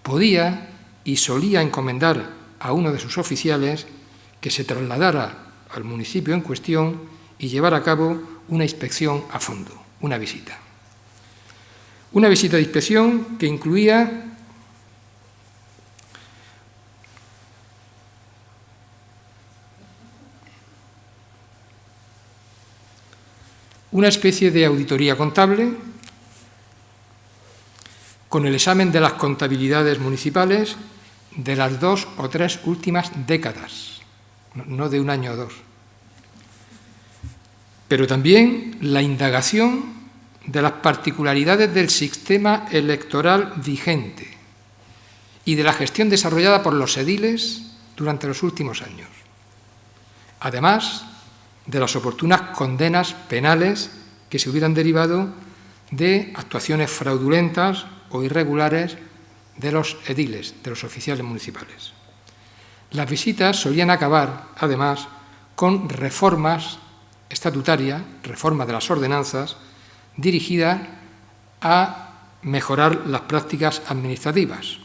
podía y solía encomendar a uno de sus oficiales que se trasladara al municipio en cuestión y llevara a cabo una inspección a fondo, una visita. Una visita de inspección que incluía una especie de auditoría contable con el examen de las contabilidades municipales de las 2 o 3 últimas décadas, no de un año o dos. Pero también la indagación de las particularidades del sistema electoral vigente y de la gestión desarrollada por los ediles durante los últimos años. Además de las oportunas condenas penales que se hubieran derivado de actuaciones fraudulentas o irregulares de los ediles, de los oficiales municipales. Las visitas solían acabar, además, con reformas estatutarias, reformas de las ordenanzas, dirigidas a mejorar las prácticas administrativas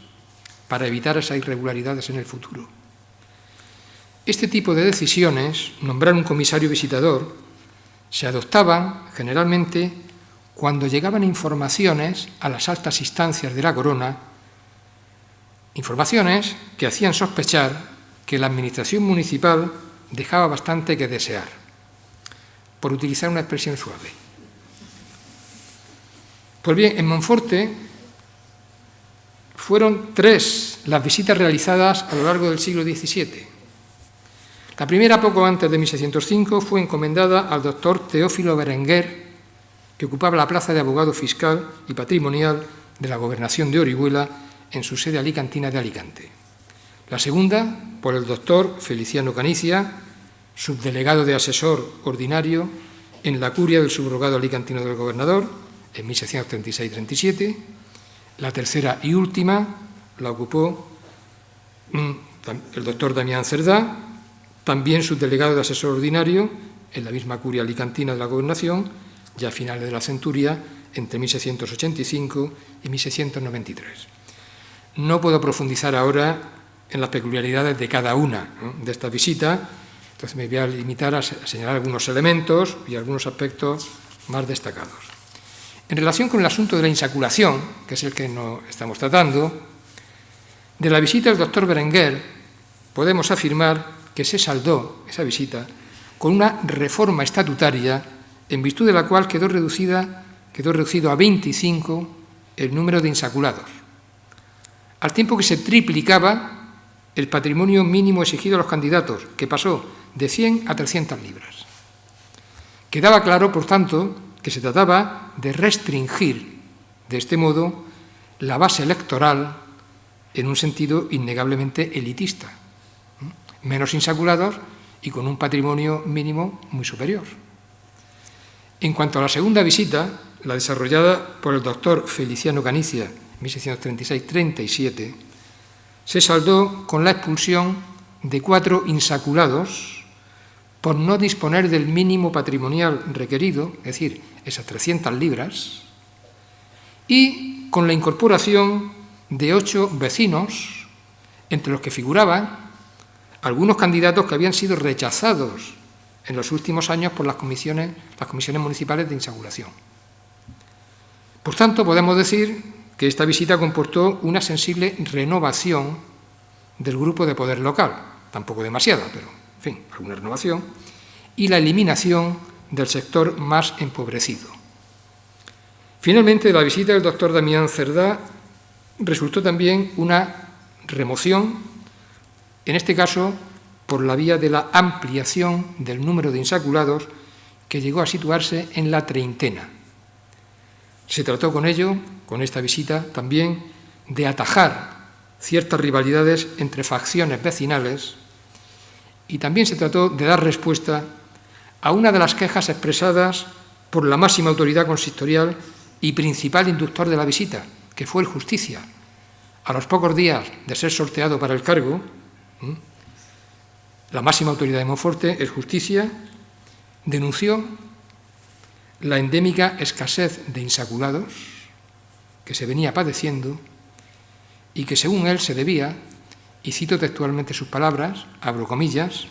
para evitar esas irregularidades en el futuro. Este tipo de decisiones, nombrar un comisario visitador, se adoptaban generalmente cuando llegaban informaciones a las altas instancias de la Corona, informaciones que hacían sospechar que la administración municipal dejaba bastante que desear, por utilizar una expresión suave. Pues bien, en Monforte fueron 3 las visitas realizadas a lo largo del siglo XVII. La primera, poco antes de 1605, fue encomendada al doctor Teófilo Berenguer, que ocupaba la plaza de abogado fiscal y patrimonial de la gobernación de Orihuela en su sede alicantina de Alicante. La segunda, por el doctor Feliciano Canicia, subdelegado de asesor ordinario en la curia del subrogado alicantino del gobernador, en 1636-37. La tercera y última la ocupó el doctor Damián Cerdá, también subdelegado de asesor ordinario en la misma curia alicantina de la gobernación, ya a finales de la centuria, entre 1685 y 1693. No puedo profundizar ahora en las peculiaridades de cada una, ¿no?, de esta visita, entonces me voy a limitar a señalar algunos elementos y algunos aspectos más destacados. En relación con el asunto de la insaculación, que es el que no estamos tratando, de la visita del doctor Berenguer podemos afirmar que se saldó esa visita con una reforma estatutaria en virtud de la cual quedó reducido a 25 el número de insaculados, al tiempo que se triplicaba el patrimonio mínimo exigido a los candidatos, que pasó de 100 a 300 libras. Quedaba claro, por tanto, que se trataba de restringir, de este modo, la base electoral en un sentido innegablemente elitista, menos insaculados y con un patrimonio mínimo muy superior. En cuanto a la segunda visita, la desarrollada por el doctor Feliciano Canicia, 1636-37, se saldó con la expulsión de 4 insaculados por no disponer del mínimo patrimonial requerido, es decir, esas 300 libras, y con la incorporación de 8 vecinos, entre los que figuraban algunos candidatos que habían sido rechazados en los últimos años por las comisiones municipales de insaculación. Por tanto, podemos decir que esta visita comportó una sensible renovación del grupo de poder local, tampoco demasiada, pero, en fin, alguna renovación, y la eliminación del sector más empobrecido. Finalmente, de la visita del doctor Damián Cerdá resultó también una remoción, en este caso por la vía de la ampliación del número de insaculados, que llegó a situarse en la treintena. Se trató con ello, con esta visita, también de atajar ciertas rivalidades entre facciones vecinales, y también se trató de dar respuesta a una de las quejas expresadas por la máxima autoridad consistorial y principal inductor de la visita, que fue el Justicia. A los pocos días de ser sorteado para el cargo, la máxima autoridad de Monforte, el Justicia, denunció la endémica escasez de insaculados que se venía padeciendo y que según él se debía, y cito textualmente sus palabras, abro comillas,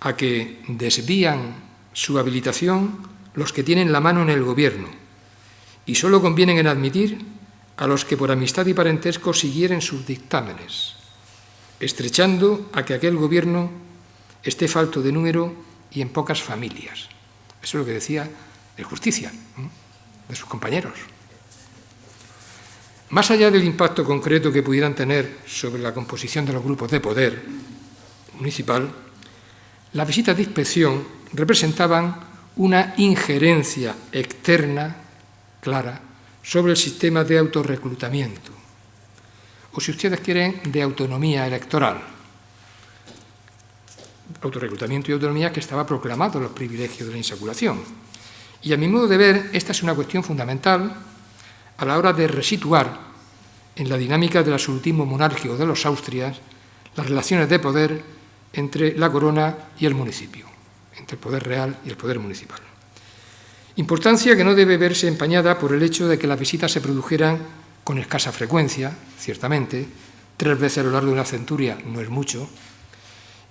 a que desvían su habilitación los que tienen la mano en el gobierno y solo convienen en admitir a los que por amistad y parentesco siguieren sus dictámenes, estrechando a que aquel gobierno esté falto de número y en pocas familias. Eso es lo que decía el Justicia, de sus compañeros. Más allá del impacto concreto que pudieran tener sobre la composición de los grupos de poder municipal, las visitas de inspección representaban una injerencia externa clara sobre el sistema de autorreclutamiento, o si ustedes quieren, de autonomía electoral. Autorreclutamiento y autonomía que estaba proclamado en los privilegios de la insaculación. Y a mi modo de ver, esta es una cuestión fundamental a la hora de resituar en la dinámica del absolutismo monárquico de los Austrias las relaciones de poder entre la corona y el municipio, entre el poder real y el poder municipal. Importancia que no debe verse empañada por el hecho de que las visitas se produjeran con escasa frecuencia, ciertamente, 3 veces a lo largo de una centuria no es mucho,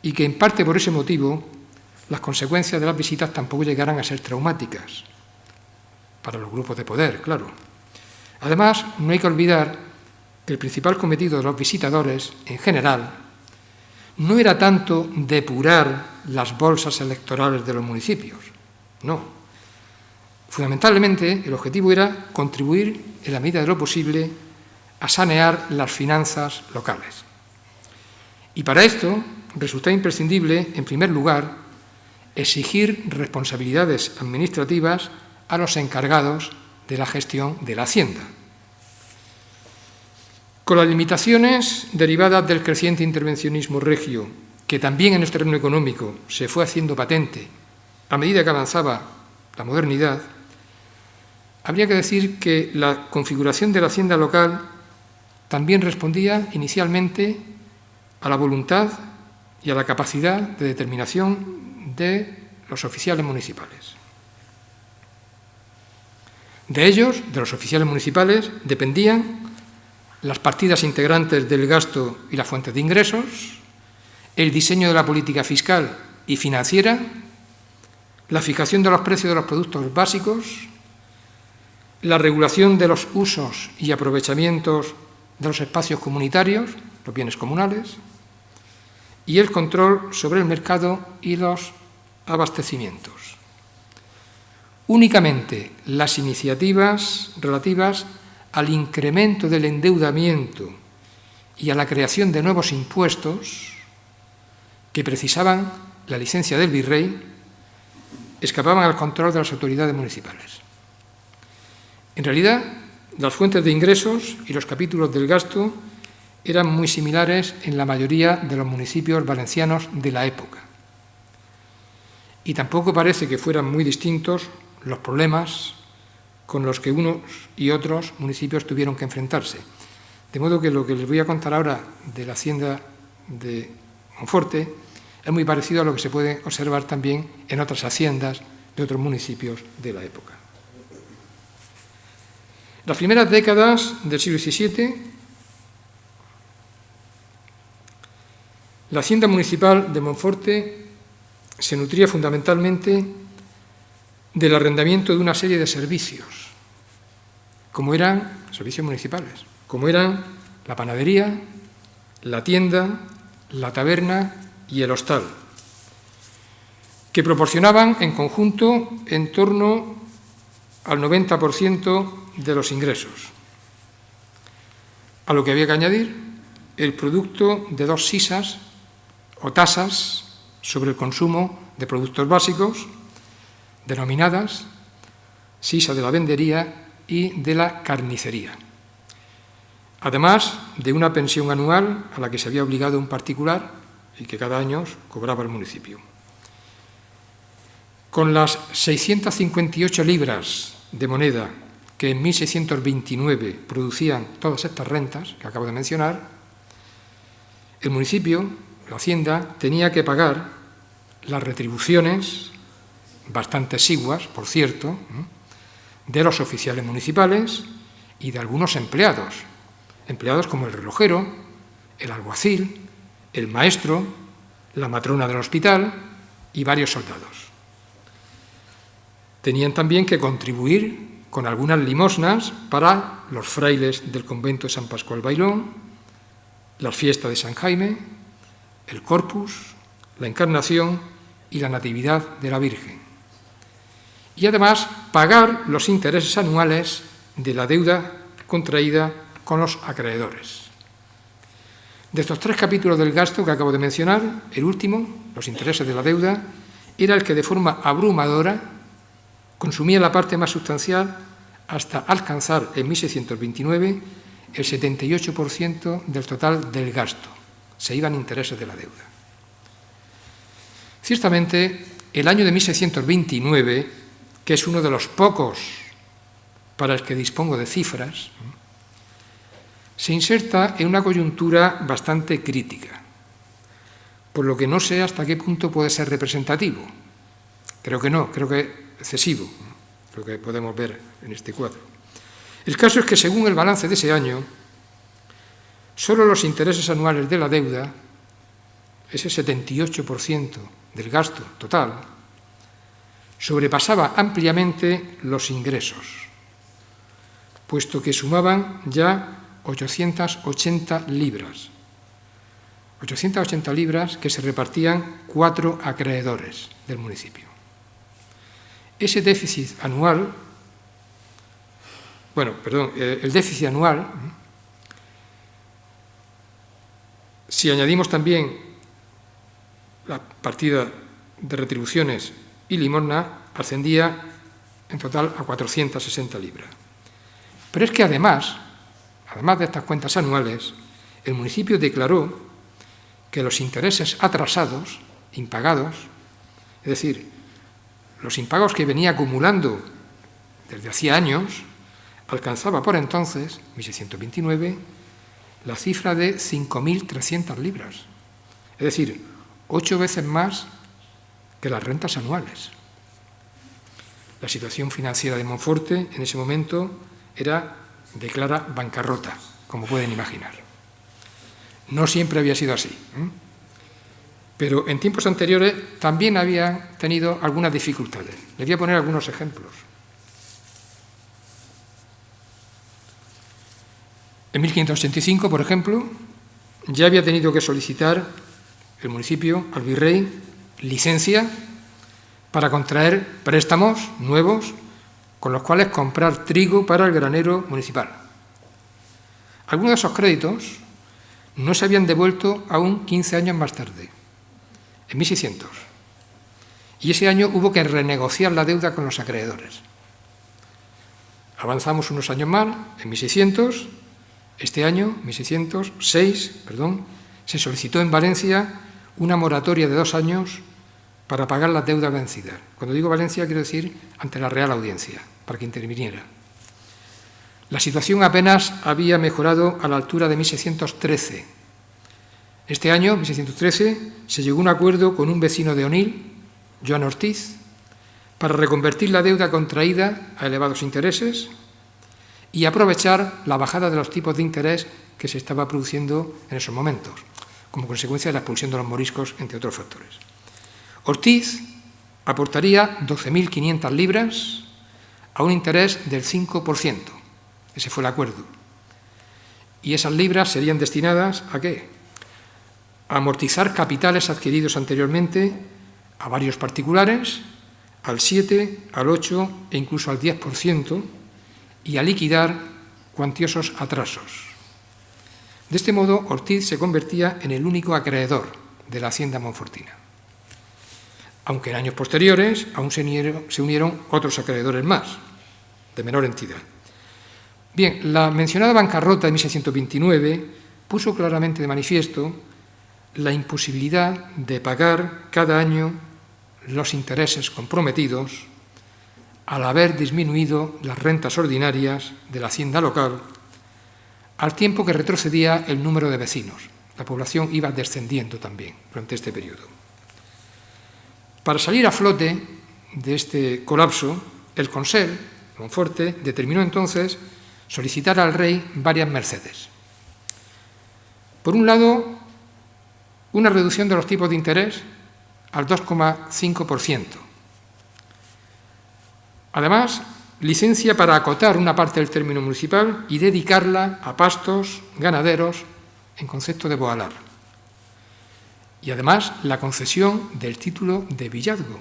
y que en parte por ese motivo las consecuencias de las visitas tampoco llegaran a ser traumáticas para los grupos de poder, claro. Además, no hay que olvidar que el principal cometido de los visitadores, en general, no era tanto depurar las bolsas electorales de los municipios, no. Fundamentalmente, el objetivo era contribuir, en la medida de lo posible, a sanear las finanzas locales. Y para esto resulta imprescindible, en primer lugar, exigir responsabilidades administrativas a los encargados de la gestión de la hacienda. Con las limitaciones derivadas del creciente intervencionismo regio, que también en el terreno económico se fue haciendo patente a medida que avanzaba la modernidad, habría que decir que la configuración de la hacienda local también respondía inicialmente a la voluntad y a la capacidad de determinación de los oficiales municipales. De ellos, de los oficiales municipales, dependían las partidas integrantes del gasto y las fuentes de ingresos, el diseño de la política fiscal y financiera, la fijación de los precios de los productos básicos, la regulación de los usos y aprovechamientos de los espacios comunitarios, los bienes comunales, y el control sobre el mercado y los abastecimientos. Únicamente las iniciativas relativas al incremento del endeudamiento y a la creación de nuevos impuestos que precisaban la licencia del virrey escapaban al control de las autoridades municipales. En realidad, las fuentes de ingresos y los capítulos del gasto eran muy similares en la mayoría de los municipios valencianos de la época. Y tampoco parece que fueran muy distintos los problemas con los que unos y otros municipios tuvieron que enfrentarse. De modo que lo que les voy a contar ahora de la hacienda de Monforte es muy parecido a lo que se puede observar también en otras haciendas de otros municipios de la época. Las primeras décadas del siglo XVII, la hacienda municipal de Monforte se nutría fundamentalmente del arrendamiento de una serie de servicios, como eran servicios municipales, como eran la panadería, la tienda, la taberna y el hostal, que proporcionaban en conjunto en torno al 90% de los ingresos. A lo que había que añadir el producto de 2 sisas o tasas sobre el consumo de productos básicos, denominadas sisa de la vendería y de la carnicería, además de una pensión anual a la que se había obligado un particular y que cada año cobraba el municipio. Con las 658 libras de moneda que en 1629 producían todas estas rentas que acabo de mencionar, el municipio, la hacienda, tenía que pagar las retribuciones, bastante exiguas, por cierto, de los oficiales municipales y de algunos empleados como el relojero, el alguacil, el maestro, la matrona del hospital y varios soldados. Tenían también que contribuir con algunas limosnas para los frailes del convento de San Pascual Bailón, las fiestas de San Jaime, el Corpus, la Encarnación y la Natividad de la Virgen. Y además pagar los intereses anuales de la deuda contraída con los acreedores. De estos 3 capítulos del gasto que acabo de mencionar, el último, los intereses de la deuda, era el que de forma abrumadora consumía la parte más sustancial hasta alcanzar en 1629 el 78% del total del gasto. Se iban intereses de la deuda. Ciertamente, el año de 1629, que es uno de los pocos para el que dispongo de cifras, se inserta en una coyuntura bastante crítica, por lo que no sé hasta qué punto puede ser representativo. Creo que no, creo que excesivo, lo que podemos ver en este cuadro. El caso es que, según el balance de ese año, solo los intereses anuales de la deuda, ese 78% del gasto total, sobrepasaba ampliamente los ingresos, puesto que sumaban ya 880 libras. 880 libras que se repartían 4 acreedores del municipio. Ese déficit anual, el déficit anual, si añadimos también la partida de retribuciones y limosna, ascendía en total a 460 libras. Pero es que además de estas cuentas anuales, el municipio declaró que los intereses atrasados, impagados, es decir, los impagos que venía acumulando desde hacía años, alcanzaba por entonces, 1629, la cifra de 5.300 libras. Es decir, 8 veces más que las rentas anuales. La situación financiera de Monforte en ese momento era de clara bancarrota, como pueden imaginar. No siempre había sido así, pero en tiempos anteriores también había tenido algunas dificultades. Les voy a poner algunos ejemplos. En 1585, por ejemplo, ya había tenido que solicitar el municipio al virrey licencia para contraer préstamos nuevos con los cuales comprar trigo para el granero municipal. Algunos de esos créditos no se habían devuelto aún 15 años más tarde, en 1600. Y ese año hubo que renegociar la deuda con los acreedores. Avanzamos unos años más, en 1600, este año, 1606, se solicitó en Valencia una moratoria de 2 años para pagar las deudas vencidas. Cuando digo Valencia, quiero decir ante la Real Audiencia, para que interviniera. La situación apenas había mejorado a la altura de 1613. Este año, 1613, se llegó a un acuerdo con un vecino de Onil, Joan Ortiz, para reconvertir la deuda contraída a elevados intereses y aprovechar la bajada de los tipos de interés que se estaba produciendo en esos momentos, como consecuencia de la expulsión de los moriscos, entre otros factores. Ortiz aportaría 12.500 libras a un interés del 5%. Ese fue el acuerdo. Y esas libras serían destinadas ¿a qué? A amortizar capitales adquiridos anteriormente a varios particulares, al 7, al 8 e incluso al 10%, y a liquidar cuantiosos atrasos. De este modo, Ortiz se convertía en el único acreedor de la hacienda monfortina. Aunque en años posteriores aún se unieron otros acreedores más, de menor entidad. Bien, la mencionada bancarrota de 1629 puso claramente de manifiesto la imposibilidad de pagar cada año los intereses comprometidos al haber disminuido las rentas ordinarias de la hacienda local, al tiempo que retrocedía el número de vecinos. La población iba descendiendo también durante este periodo. Para salir a flote de este colapso, el Consell, Monforte, determinó entonces solicitar al rey varias mercedes. Por un lado, una reducción de los tipos de interés al 2,5%. Además, licencia para acotar una parte del término municipal y dedicarla a pastos, ganaderos, en concepto de boalar. Y además, la concesión del título de villazgo.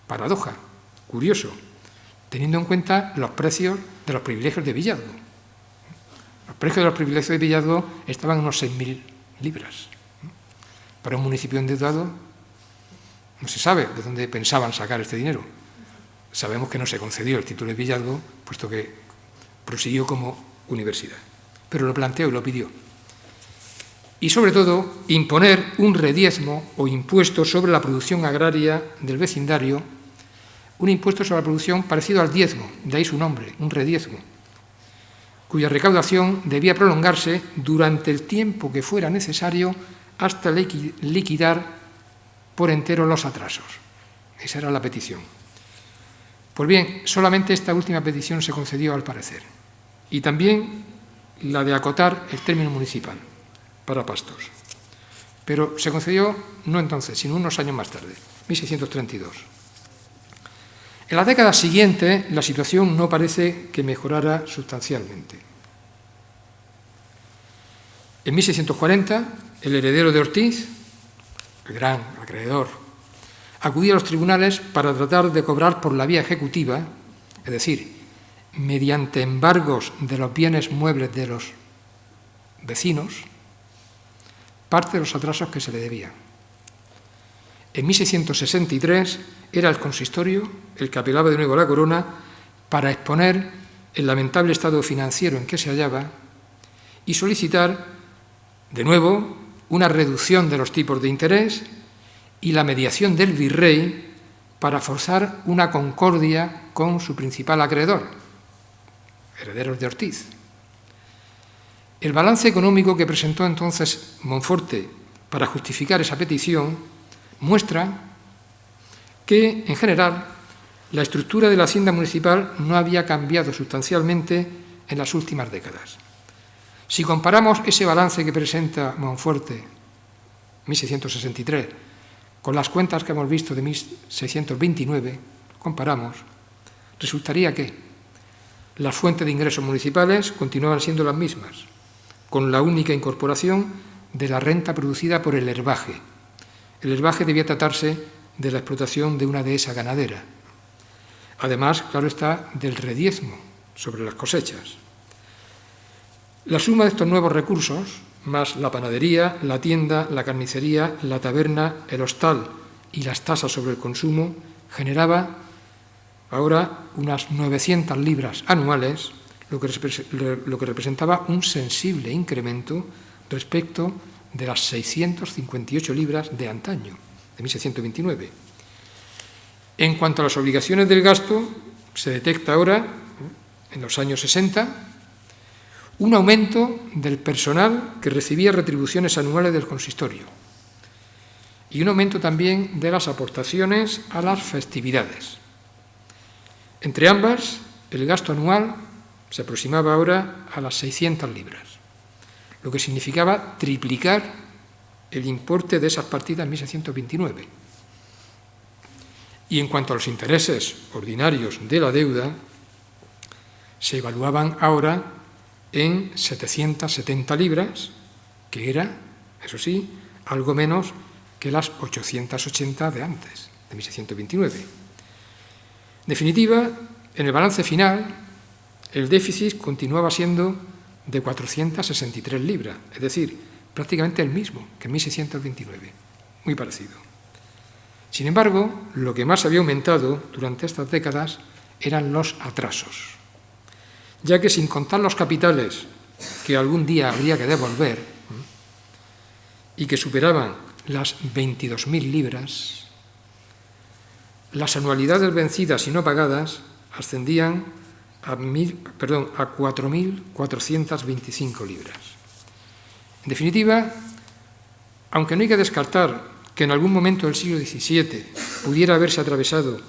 Paradoja, curioso, teniendo en cuenta los precios de los privilegios de villazgo. Los precios de los privilegios de villazgo estaban en unos 6.000 libras. Para un municipio endeudado, no se sabe de dónde pensaban sacar este dinero. Sabemos que no se concedió el título de villazgo, puesto que prosiguió como universidad. Pero lo planteó y lo pidió. Y, sobre todo, imponer un rediezmo o impuesto sobre la producción agraria del vecindario, un impuesto sobre la producción parecido al diezmo, de ahí su nombre, un rediezmo, cuya recaudación debía prolongarse durante el tiempo que fuera necesario hasta liquidar por entero los atrasos. Esa era la petición. Pues bien, solamente esta última petición se concedió al parecer, y también la de acotar el término municipal para pastos. Pero se concedió no entonces, sino unos años más tarde, 1632. En la década siguiente, la situación no parece que mejorara sustancialmente. En 1640, el heredero de Ortiz, el gran acreedor, acudía a los tribunales para tratar de cobrar por la vía ejecutiva, es decir, mediante embargos de los bienes muebles de los vecinos, parte de los atrasos que se le debían. En 1663 era el consistorio el que apelaba de nuevo a la corona para exponer el lamentable estado financiero en que se hallaba y solicitar de nuevo una reducción de los tipos de interés y la mediación del virrey para forzar una concordia con su principal acreedor, herederos de Ortiz. El balance económico que presentó entonces Monforte para justificar esa petición muestra que, en general, la estructura de la hacienda municipal no había cambiado sustancialmente en las últimas décadas. Si comparamos ese balance que presenta Monforte, 1663, con las cuentas que hemos visto de 1629, comparamos, resultaría que las fuentes de ingresos municipales continuaban siendo las mismas, con la única incorporación de la renta producida por el herbaje. El herbaje debía tratarse de la explotación de una dehesa ganadera. Además, claro está, del rediezmo sobre las cosechas. La suma de estos nuevos recursos, más la panadería, la tienda, la carnicería, la taberna, el hostal y las tasas sobre el consumo, generaba ahora unas 900 libras anuales, lo que representaba un sensible incremento respecto de las 658 libras de antaño, de 1629. En cuanto a las obligaciones del gasto, se detecta ahora, en los años 60, un aumento del personal que recibía retribuciones anuales del consistorio y un aumento también de las aportaciones a las festividades. Entre ambas, el gasto anual se aproximaba ahora a las 600 libras, lo que significaba triplicar el importe de esas partidas en 1629. Y en cuanto a los intereses ordinarios de la deuda, se evaluaban ahora en 770 libras, que era, eso sí, algo menos que las 880 de antes, de 1629. En definitiva, en el balance final, el déficit continuaba siendo de 463 libras, es decir, prácticamente el mismo que en 1629, muy parecido. Sin embargo, lo que más había aumentado durante estas décadas eran los atrasos, ya que sin contar los capitales que algún día habría que devolver y que superaban las 22.000 libras, las anualidades vencidas y no pagadas ascendían a 4.425 libras. En definitiva, aunque no hay que descartar que en algún momento del siglo XVII pudiera haberse atravesado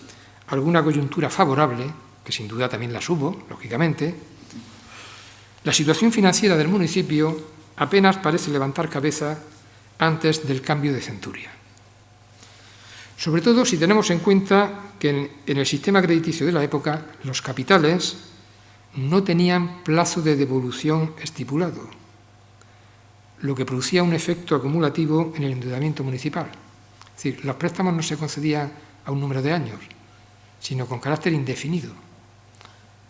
alguna coyuntura favorable, que sin duda también las hubo, lógicamente, La situación financiera del municipio apenas parece levantar cabeza antes del cambio de centuria. Sobre todo si tenemos en cuenta que en el sistema crediticio de la época los capitales no tenían plazo de devolución estipulado, lo que producía un efecto acumulativo en el endeudamiento municipal. Es decir, los préstamos no se concedían a un número de años, sino con carácter indefinido,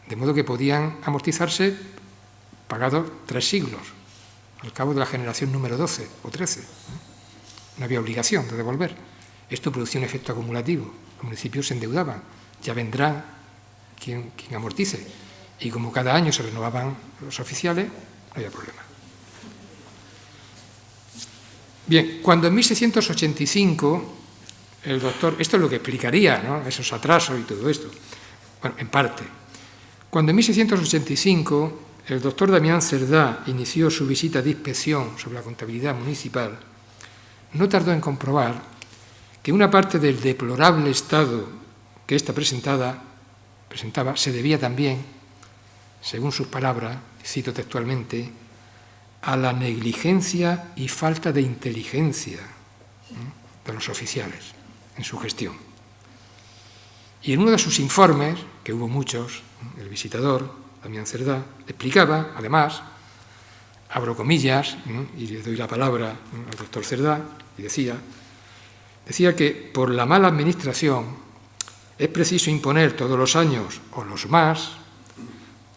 de modo que podían amortizarse pagados 3 siglos, al cabo de la generación número 12 o 13. No había obligación de devolver. Esto producía un efecto acumulativo. Los municipios se endeudaban. Ya vendrá quien amortice. Y como cada año se renovaban los oficiales, no había problema. Bien, cuando en 1685 el doctor... Esto es lo que explicaría, ¿no?, esos atrasos y todo esto. Bueno, en parte. Cuando en 1685 el doctor Damián Cerdá inició su visita de inspección sobre la contabilidad municipal, no tardó en comprobar que una parte del deplorable estado que ésta presentaba se debía también, según sus palabras, cito textualmente, a la negligencia y falta de inteligencia de los oficiales en su gestión. Y en uno de sus informes, que hubo muchos, el visitador Damián Cerdá explicaba, además, abro comillas, y le doy la palabra al doctor Cerdá, y decía que por la mala administración es preciso imponer todos los años, o los más,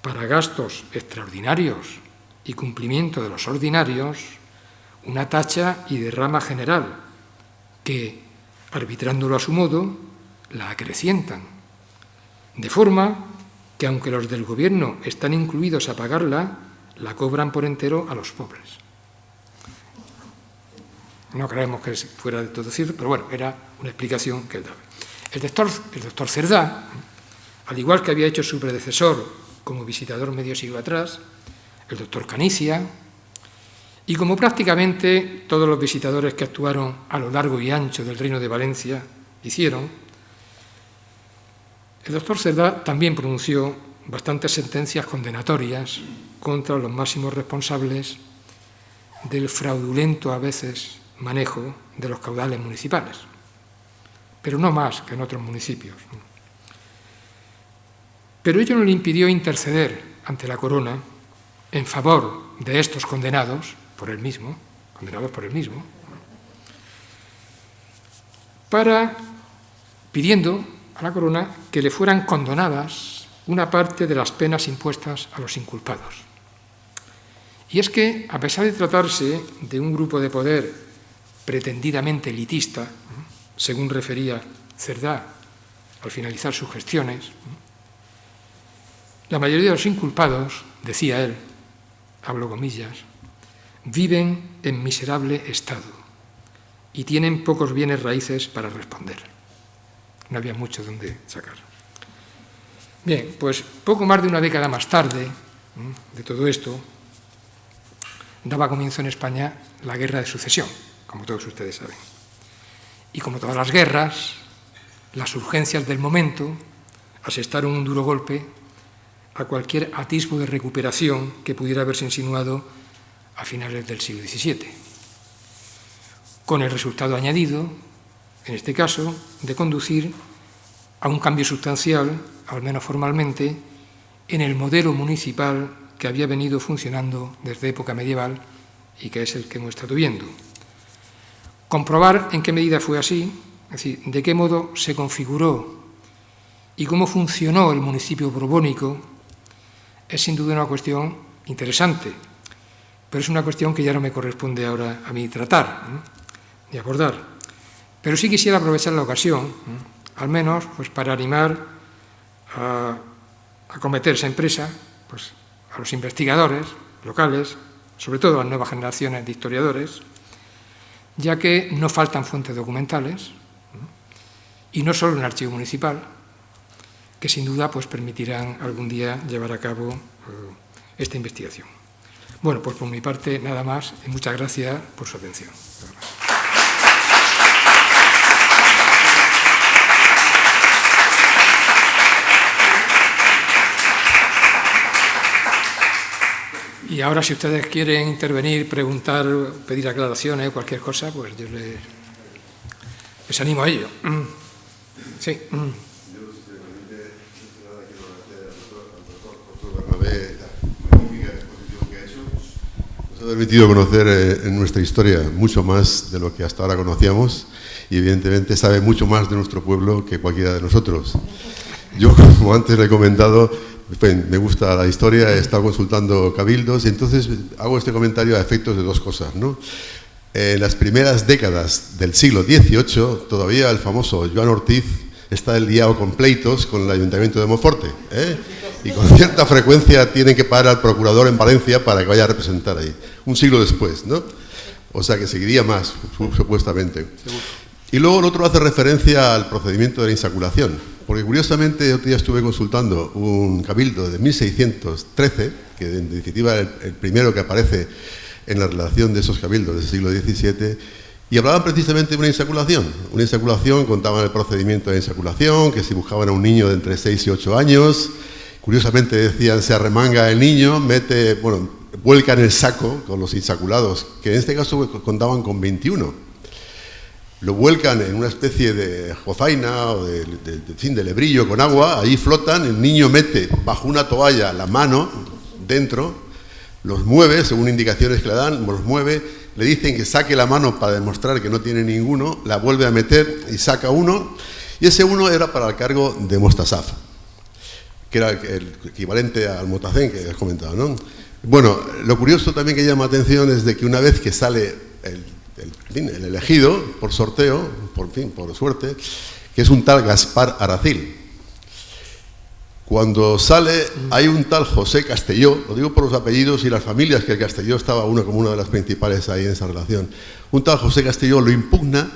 para gastos extraordinarios y cumplimiento de los ordinarios, una tacha y derrama general que, arbitrándolo a su modo, la acrecientan, de forma que aunque los del gobierno están incluidos a pagarla, la cobran por entero a los pobres. No creemos que fuera de todo cierto, pero bueno, era una explicación que él daba. El doctor Cerdá, al igual que había hecho su predecesor como visitador medio siglo atrás, el doctor Canicia, y como prácticamente todos los visitadores que actuaron a lo largo y ancho del Reino de Valencia hicieron, el doctor Cerdá también pronunció bastantes sentencias condenatorias contra los máximos responsables del fraudulento, a veces, manejo de los caudales municipales, pero no más que en otros municipios. Pero ello no le impidió interceder ante la corona en favor de estos condenados por él mismo, pidiendo a la corona que le fueran condonadas una parte de las penas impuestas a los inculpados. Y es que, a pesar de tratarse de un grupo de poder pretendidamente elitista, según refería Cerdá al finalizar sus gestiones, la mayoría de los inculpados, decía él, hablo comillas, viven en miserable estado y tienen pocos bienes raíces para responder. No había mucho donde sacar. Bien, pues poco más de una década más tarde de todo esto, daba comienzo en España la Guerra de Sucesión, como todos ustedes saben. Y como todas las guerras, las urgencias del momento asestaron un duro golpe a cualquier atisbo de recuperación que pudiera haberse insinuado a finales del siglo XVII, con el resultado añadido, en este caso, de conducir a un cambio sustancial, al menos formalmente, en el modelo municipal que había venido funcionando desde época medieval y que es el que hemos estado viendo. Comprobar en qué medida fue así, es decir, de qué modo se configuró y cómo funcionó el municipio borbónico, es sin duda una cuestión interesante, pero es una cuestión que ya no me corresponde ahora a mí tratar ni abordar. Pero sí quisiera aprovechar la ocasión, al menos pues, para animar a acometer esa empresa pues, a los investigadores locales, sobre todo a las nuevas generaciones de historiadores, ya que no faltan fuentes documentales, y no solo en el archivo municipal, que sin duda pues, permitirán algún día llevar a cabo esta investigación. Bueno, pues por mi parte nada más y muchas gracias por su atención. Y ahora, si ustedes quieren intervenir, preguntar, pedir aclaraciones, cualquier cosa, pues yo les animo a ello. Sí. Nos ha permitido conocer en nuestra historia mucho más de lo que hasta ahora conocíamos y evidentemente sabe mucho más de nuestro pueblo que cualquiera de nosotros. Yo, como antes le he comentado, me gusta la historia, he estado consultando cabildos y entonces hago este comentario a efectos de dos cosas, ¿no? En las primeras décadas del siglo XVIII, todavía el famoso Joan Ortiz está liado con pleitos con el Ayuntamiento de Monforte, ¿eh? Y con cierta frecuencia tienen que parar al procurador en Valencia para que vaya a representar ahí, un siglo después, ¿no? O sea que seguiría más, supuestamente. Y luego el otro hace referencia al procedimiento de la insaculación, porque curiosamente otro día estuve consultando un cabildo de 1613, que en definitiva es el primero que aparece en la relación de esos cabildos del siglo XVII, y hablaban precisamente de una insaculación, contaban el procedimiento de insaculación, que si buscaban a un niño de entre 6 y 8 años, curiosamente decían, se arremanga el niño, vuelcan el saco con los insaculados, que en este caso contaban con 21. Lo vuelcan en una especie de jozaina o de lebrillo con agua, ahí flotan, el niño mete bajo una toalla la mano dentro, los mueve, según indicaciones que le dan, los mueve, le dicen que saque la mano para demostrar que no tiene ninguno, la vuelve a meter y saca uno, y ese uno era para el cargo de Mostasaf, que era el equivalente al Motacén que has comentado, ¿no? Bueno, lo curioso también que llama atención es de que una vez que sale el elegido por sorteo, por suerte, que es un tal Gaspar Aracil. Cuando sale, hay un tal José Castelló, lo digo por los apellidos y las familias, que el Castelló estaba como una de las principales ahí en esa relación. Un tal José Castelló lo impugna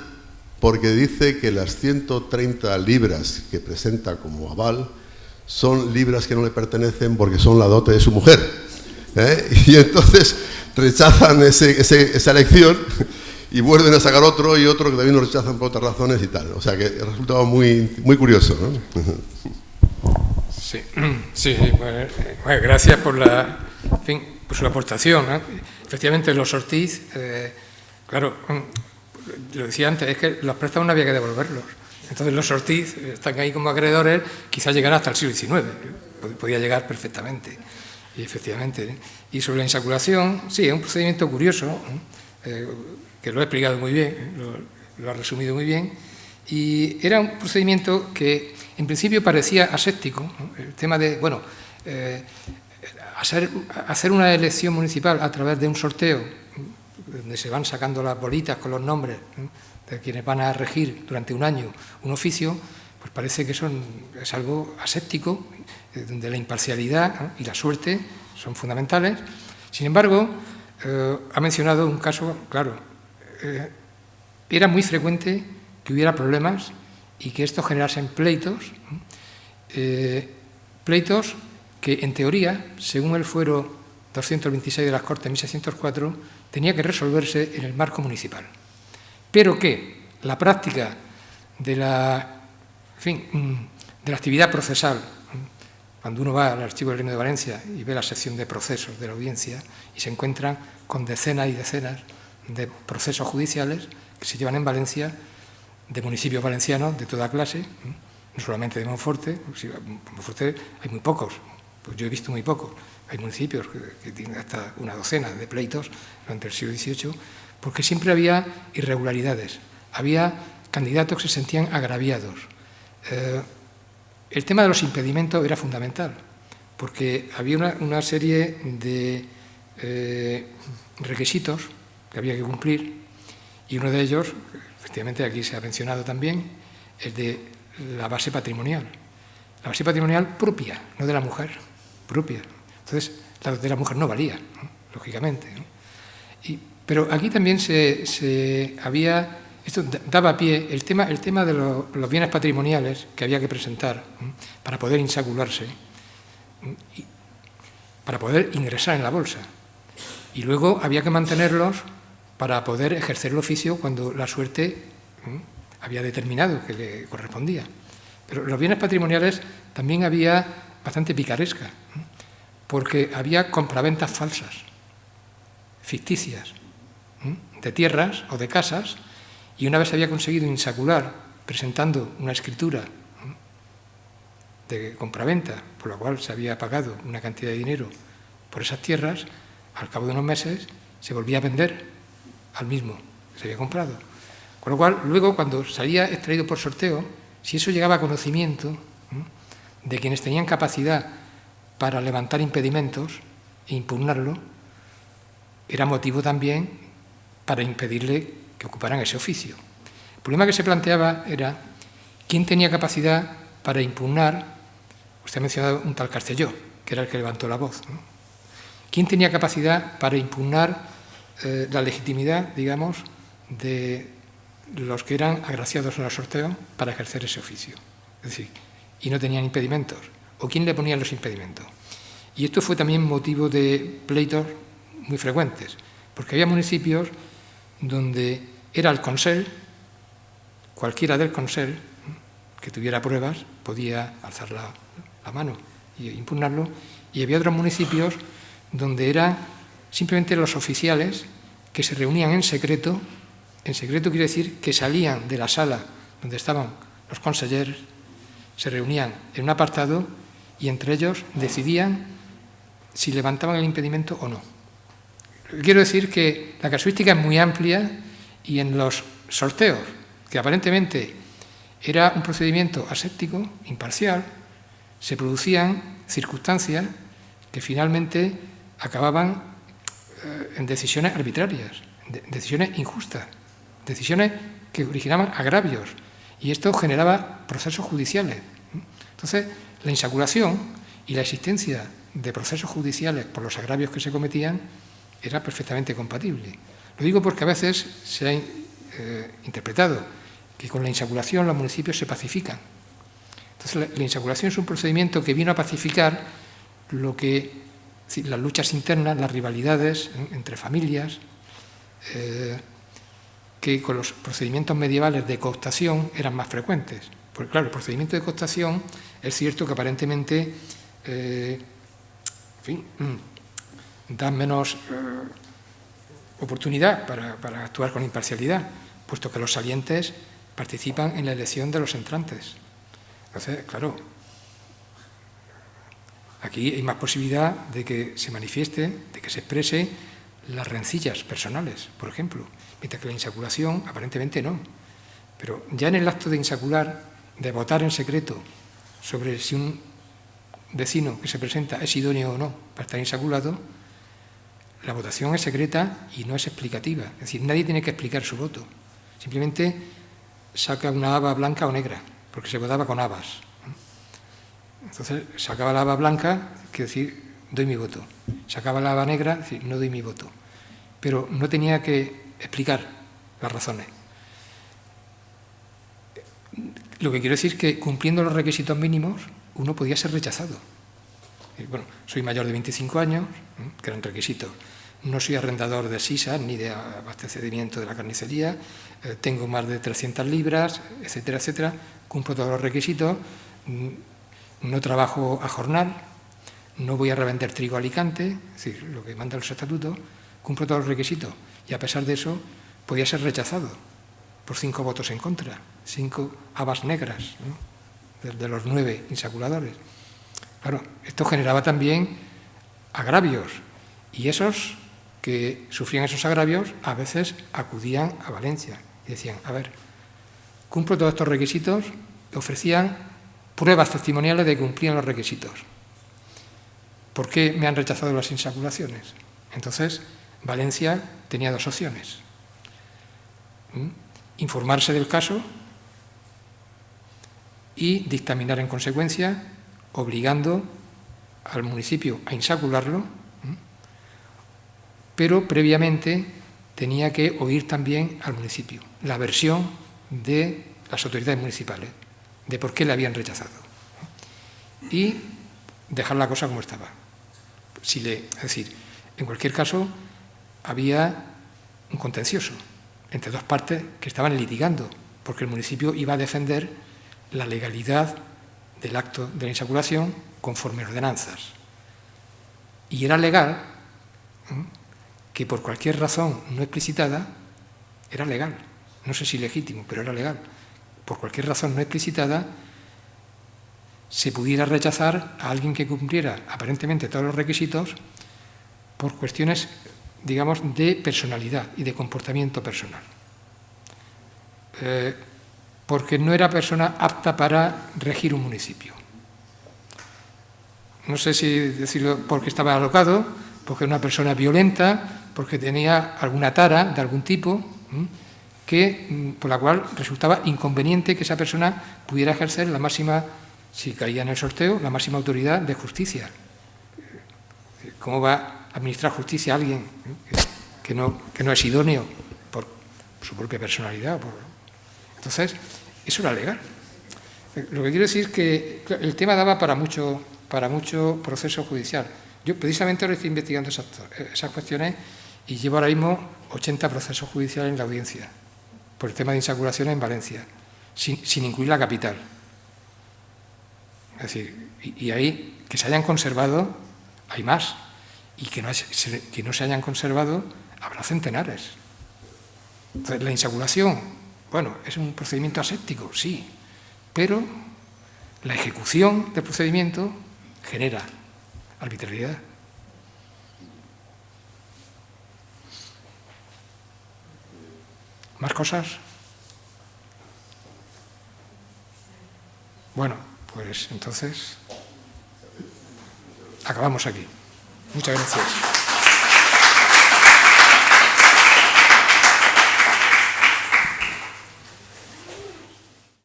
porque dice que las 130 libras que presenta como aval son libras que no le pertenecen porque son la dote de su mujer, ¿eh? Y entonces rechazan esa elección y vuelven a sacar otro y otro que también lo rechazan por otras razones y tal. O sea que ha resultado muy, muy curioso, ¿no? Sí, bueno, gracias por por su aportación, ¿no? Efectivamente, los Ortiz, claro, lo decía antes, es que los préstamos no había que devolverlos. Entonces los Ortiz están ahí como acreedores, quizás llegará hasta el siglo XIX, podía llegar perfectamente. Y efectivamente, y sobre la insaculación, sí, es un procedimiento curioso, que lo he explicado muy bien, lo ha resumido muy bien, y era un procedimiento que en principio parecía aséptico, ¿no? El tema de, hacer una elección municipal a través de un sorteo, donde se van sacando las bolitas con los nombres, ¿no?, de quienes van a regir durante un año un oficio, pues parece que es algo aséptico, donde la imparcialidad, ¿no?, y la suerte son fundamentales. Sin embargo, ha mencionado un caso, claro, era muy frecuente que hubiera problemas y que esto generasen pleitos, pleitos que en teoría, según el fuero 226 de las Cortes de 1604, tenía que resolverse en el marco municipal. Pero que la práctica de la actividad procesal, cuando uno va al Archivo del Reino de Valencia y ve la sección de procesos de la audiencia y se encuentra con decenas y decenas de procesos judiciales que se llevan en Valencia, de municipios valencianos de toda clase, no solamente de Monforte. Monforte hay muy pocos, pues yo he visto muy pocos. Hay municipios que tienen hasta una docena de pleitos durante el siglo XVIII, porque siempre había irregularidades, había candidatos que se sentían agraviados. El tema de los impedimentos era fundamental, porque había una serie de requisitos que había que cumplir, y uno de ellos, efectivamente aquí se ha mencionado también, el de la base patrimonial. La base patrimonial propia, no de la mujer, propia. Entonces, la de la mujer no valía, ¿no?, lógicamente, ¿no? Pero aquí también esto daba pie, el tema de los bienes patrimoniales que había que presentar, ¿no?, para poder insacularse, para poder ingresar en la bolsa. Y luego había que mantenerlos para poder ejercer el oficio cuando la suerte había determinado que le correspondía. Pero los bienes patrimoniales también había bastante picaresca, porque había compraventas falsas. ficticias de tierras o de casas, y una vez había conseguido insacular presentando una escritura de compraventa, por la cual se había pagado una cantidad de dinero por esas tierras, al cabo de unos meses se volvía a vender al mismo que se había comprado. Con lo cual, luego, cuando salía extraído por sorteo, si eso llegaba a conocimiento de quienes tenían capacidad para levantar impedimentos e impugnarlo, era motivo también para impedirle que ocuparan ese oficio. El problema que se planteaba era quién tenía capacidad para impugnar. Usted ha mencionado un tal Castelló, que era el que levantó la voz, ¿no? ¿Quién tenía capacidad para impugnar la legitimidad, digamos, de los que eran agraciados en el sorteo para ejercer ese oficio? Es decir, y no tenían impedimentos. ¿O quién le ponía los impedimentos? Y esto fue también motivo de pleitos muy frecuentes, porque había municipios donde era el consell, cualquiera del consell que tuviera pruebas podía alzar la mano y impugnarlo, y había otros municipios donde eran simplemente los oficiales que se reunían en secreto. En secreto quiere decir que salían de la sala donde estaban los consellers, se reunían en un apartado y entre ellos decidían si levantaban el impedimento o no. Quiero decir que la casuística es muy amplia, y en los sorteos, que aparentemente era un procedimiento aséptico, imparcial, se producían circunstancias que finalmente acababan en decisiones arbitrarias, decisiones injustas, decisiones que originaban agravios, y esto generaba procesos judiciales. Entonces, la insaculación y la existencia de procesos judiciales por los agravios que se cometían era perfectamente compatible. Lo digo porque a veces se ha interpretado que con la insaculación los municipios se pacifican. Entonces, la insaculación es un procedimiento que vino a pacificar las luchas internas, las rivalidades entre familias, que con los procedimientos medievales de cooptación eran más frecuentes. Porque, claro, el procedimiento de cooptación es cierto que aparentemente da menos oportunidad para actuar con imparcialidad, puesto que los salientes participan en la elección de los entrantes. Entonces, claro, aquí hay más posibilidad de que se manifieste, de que se exprese las rencillas personales, por ejemplo, mientras que la insaculación aparentemente no. Pero ya en el acto de insacular, de votar en secreto sobre si un vecino que se presenta es idóneo o no para estar insaculado, la votación es secreta y no es explicativa. Es decir, nadie tiene que explicar su voto. Simplemente saca una haba blanca o negra, porque se votaba con habas. Entonces, sacaba la haba blanca, quiere decir, doy mi voto. Sacaba la haba negra, es decir, no doy mi voto. Pero no tenía que explicar las razones. Lo que quiero decir es que, cumpliendo los requisitos mínimos, uno podía ser rechazado. Bueno, soy mayor de 25 años, que eran requisitos. No soy arrendador de sisas ni de abastecimiento de la carnicería, tengo más de 300 libras, etcétera, etcétera. Cumplo todos los requisitos, no trabajo a jornal, no voy a revender trigo a Alicante, es decir, lo que mandan los estatutos, cumplo todos los requisitos. Y a pesar de eso, podía ser rechazado por 5 votos en contra, 5 habas negras, ¿no?, de los 9 insaculadores. Claro, esto generaba también agravios, y esos que sufrían esos agravios a veces acudían a Valencia y decían, a ver, cumplo todos estos requisitos, ofrecían pruebas testimoniales de que cumplían los requisitos. ¿Por qué me han rechazado las insaculaciones? Entonces, Valencia tenía 2 opciones. Informarse del caso y dictaminar en consecuencia, obligando al municipio a insacularlo, pero previamente tenía que oír también al municipio la versión de las autoridades municipales de por qué le habían rechazado y dejar la cosa como estaba. Es decir, en cualquier caso, había un contencioso entre 2 partes que estaban litigando, porque el municipio iba a defender la legalidad del acto de la insaculación conforme ordenanzas. Y era legal que por cualquier razón no explicitada era legal. No sé si legítimo, pero era legal. Por cualquier razón no explicitada se pudiera rechazar a alguien que cumpliera aparentemente todos los requisitos por cuestiones, digamos, de personalidad y de comportamiento personal. Porque no era persona apta para regir un municipio. No sé si decirlo porque estaba alocado, porque era una persona violenta, porque tenía alguna tara de algún tipo, por la cual resultaba inconveniente que esa persona pudiera ejercer la máxima, si caía en el sorteo, la máxima autoridad de justicia. ¿Cómo va a administrar justicia a alguien que no es idóneo por su propia personalidad? Entonces, eso era legal. Lo que quiero decir es que el tema daba para mucho proceso judicial. Yo precisamente ahora estoy investigando esas cuestiones y llevo ahora mismo 80 procesos judiciales en la audiencia por el tema de insaculación en Valencia, sin incluir la capital. Es decir, y ahí que se hayan conservado, hay más, y que no se hayan conservado, habrá centenares. Entonces, la insaculación, bueno, es un procedimiento aséptico, sí, pero la ejecución del procedimiento genera arbitrariedad. ¿Más cosas? Bueno, pues entonces acabamos aquí. Muchas gracias.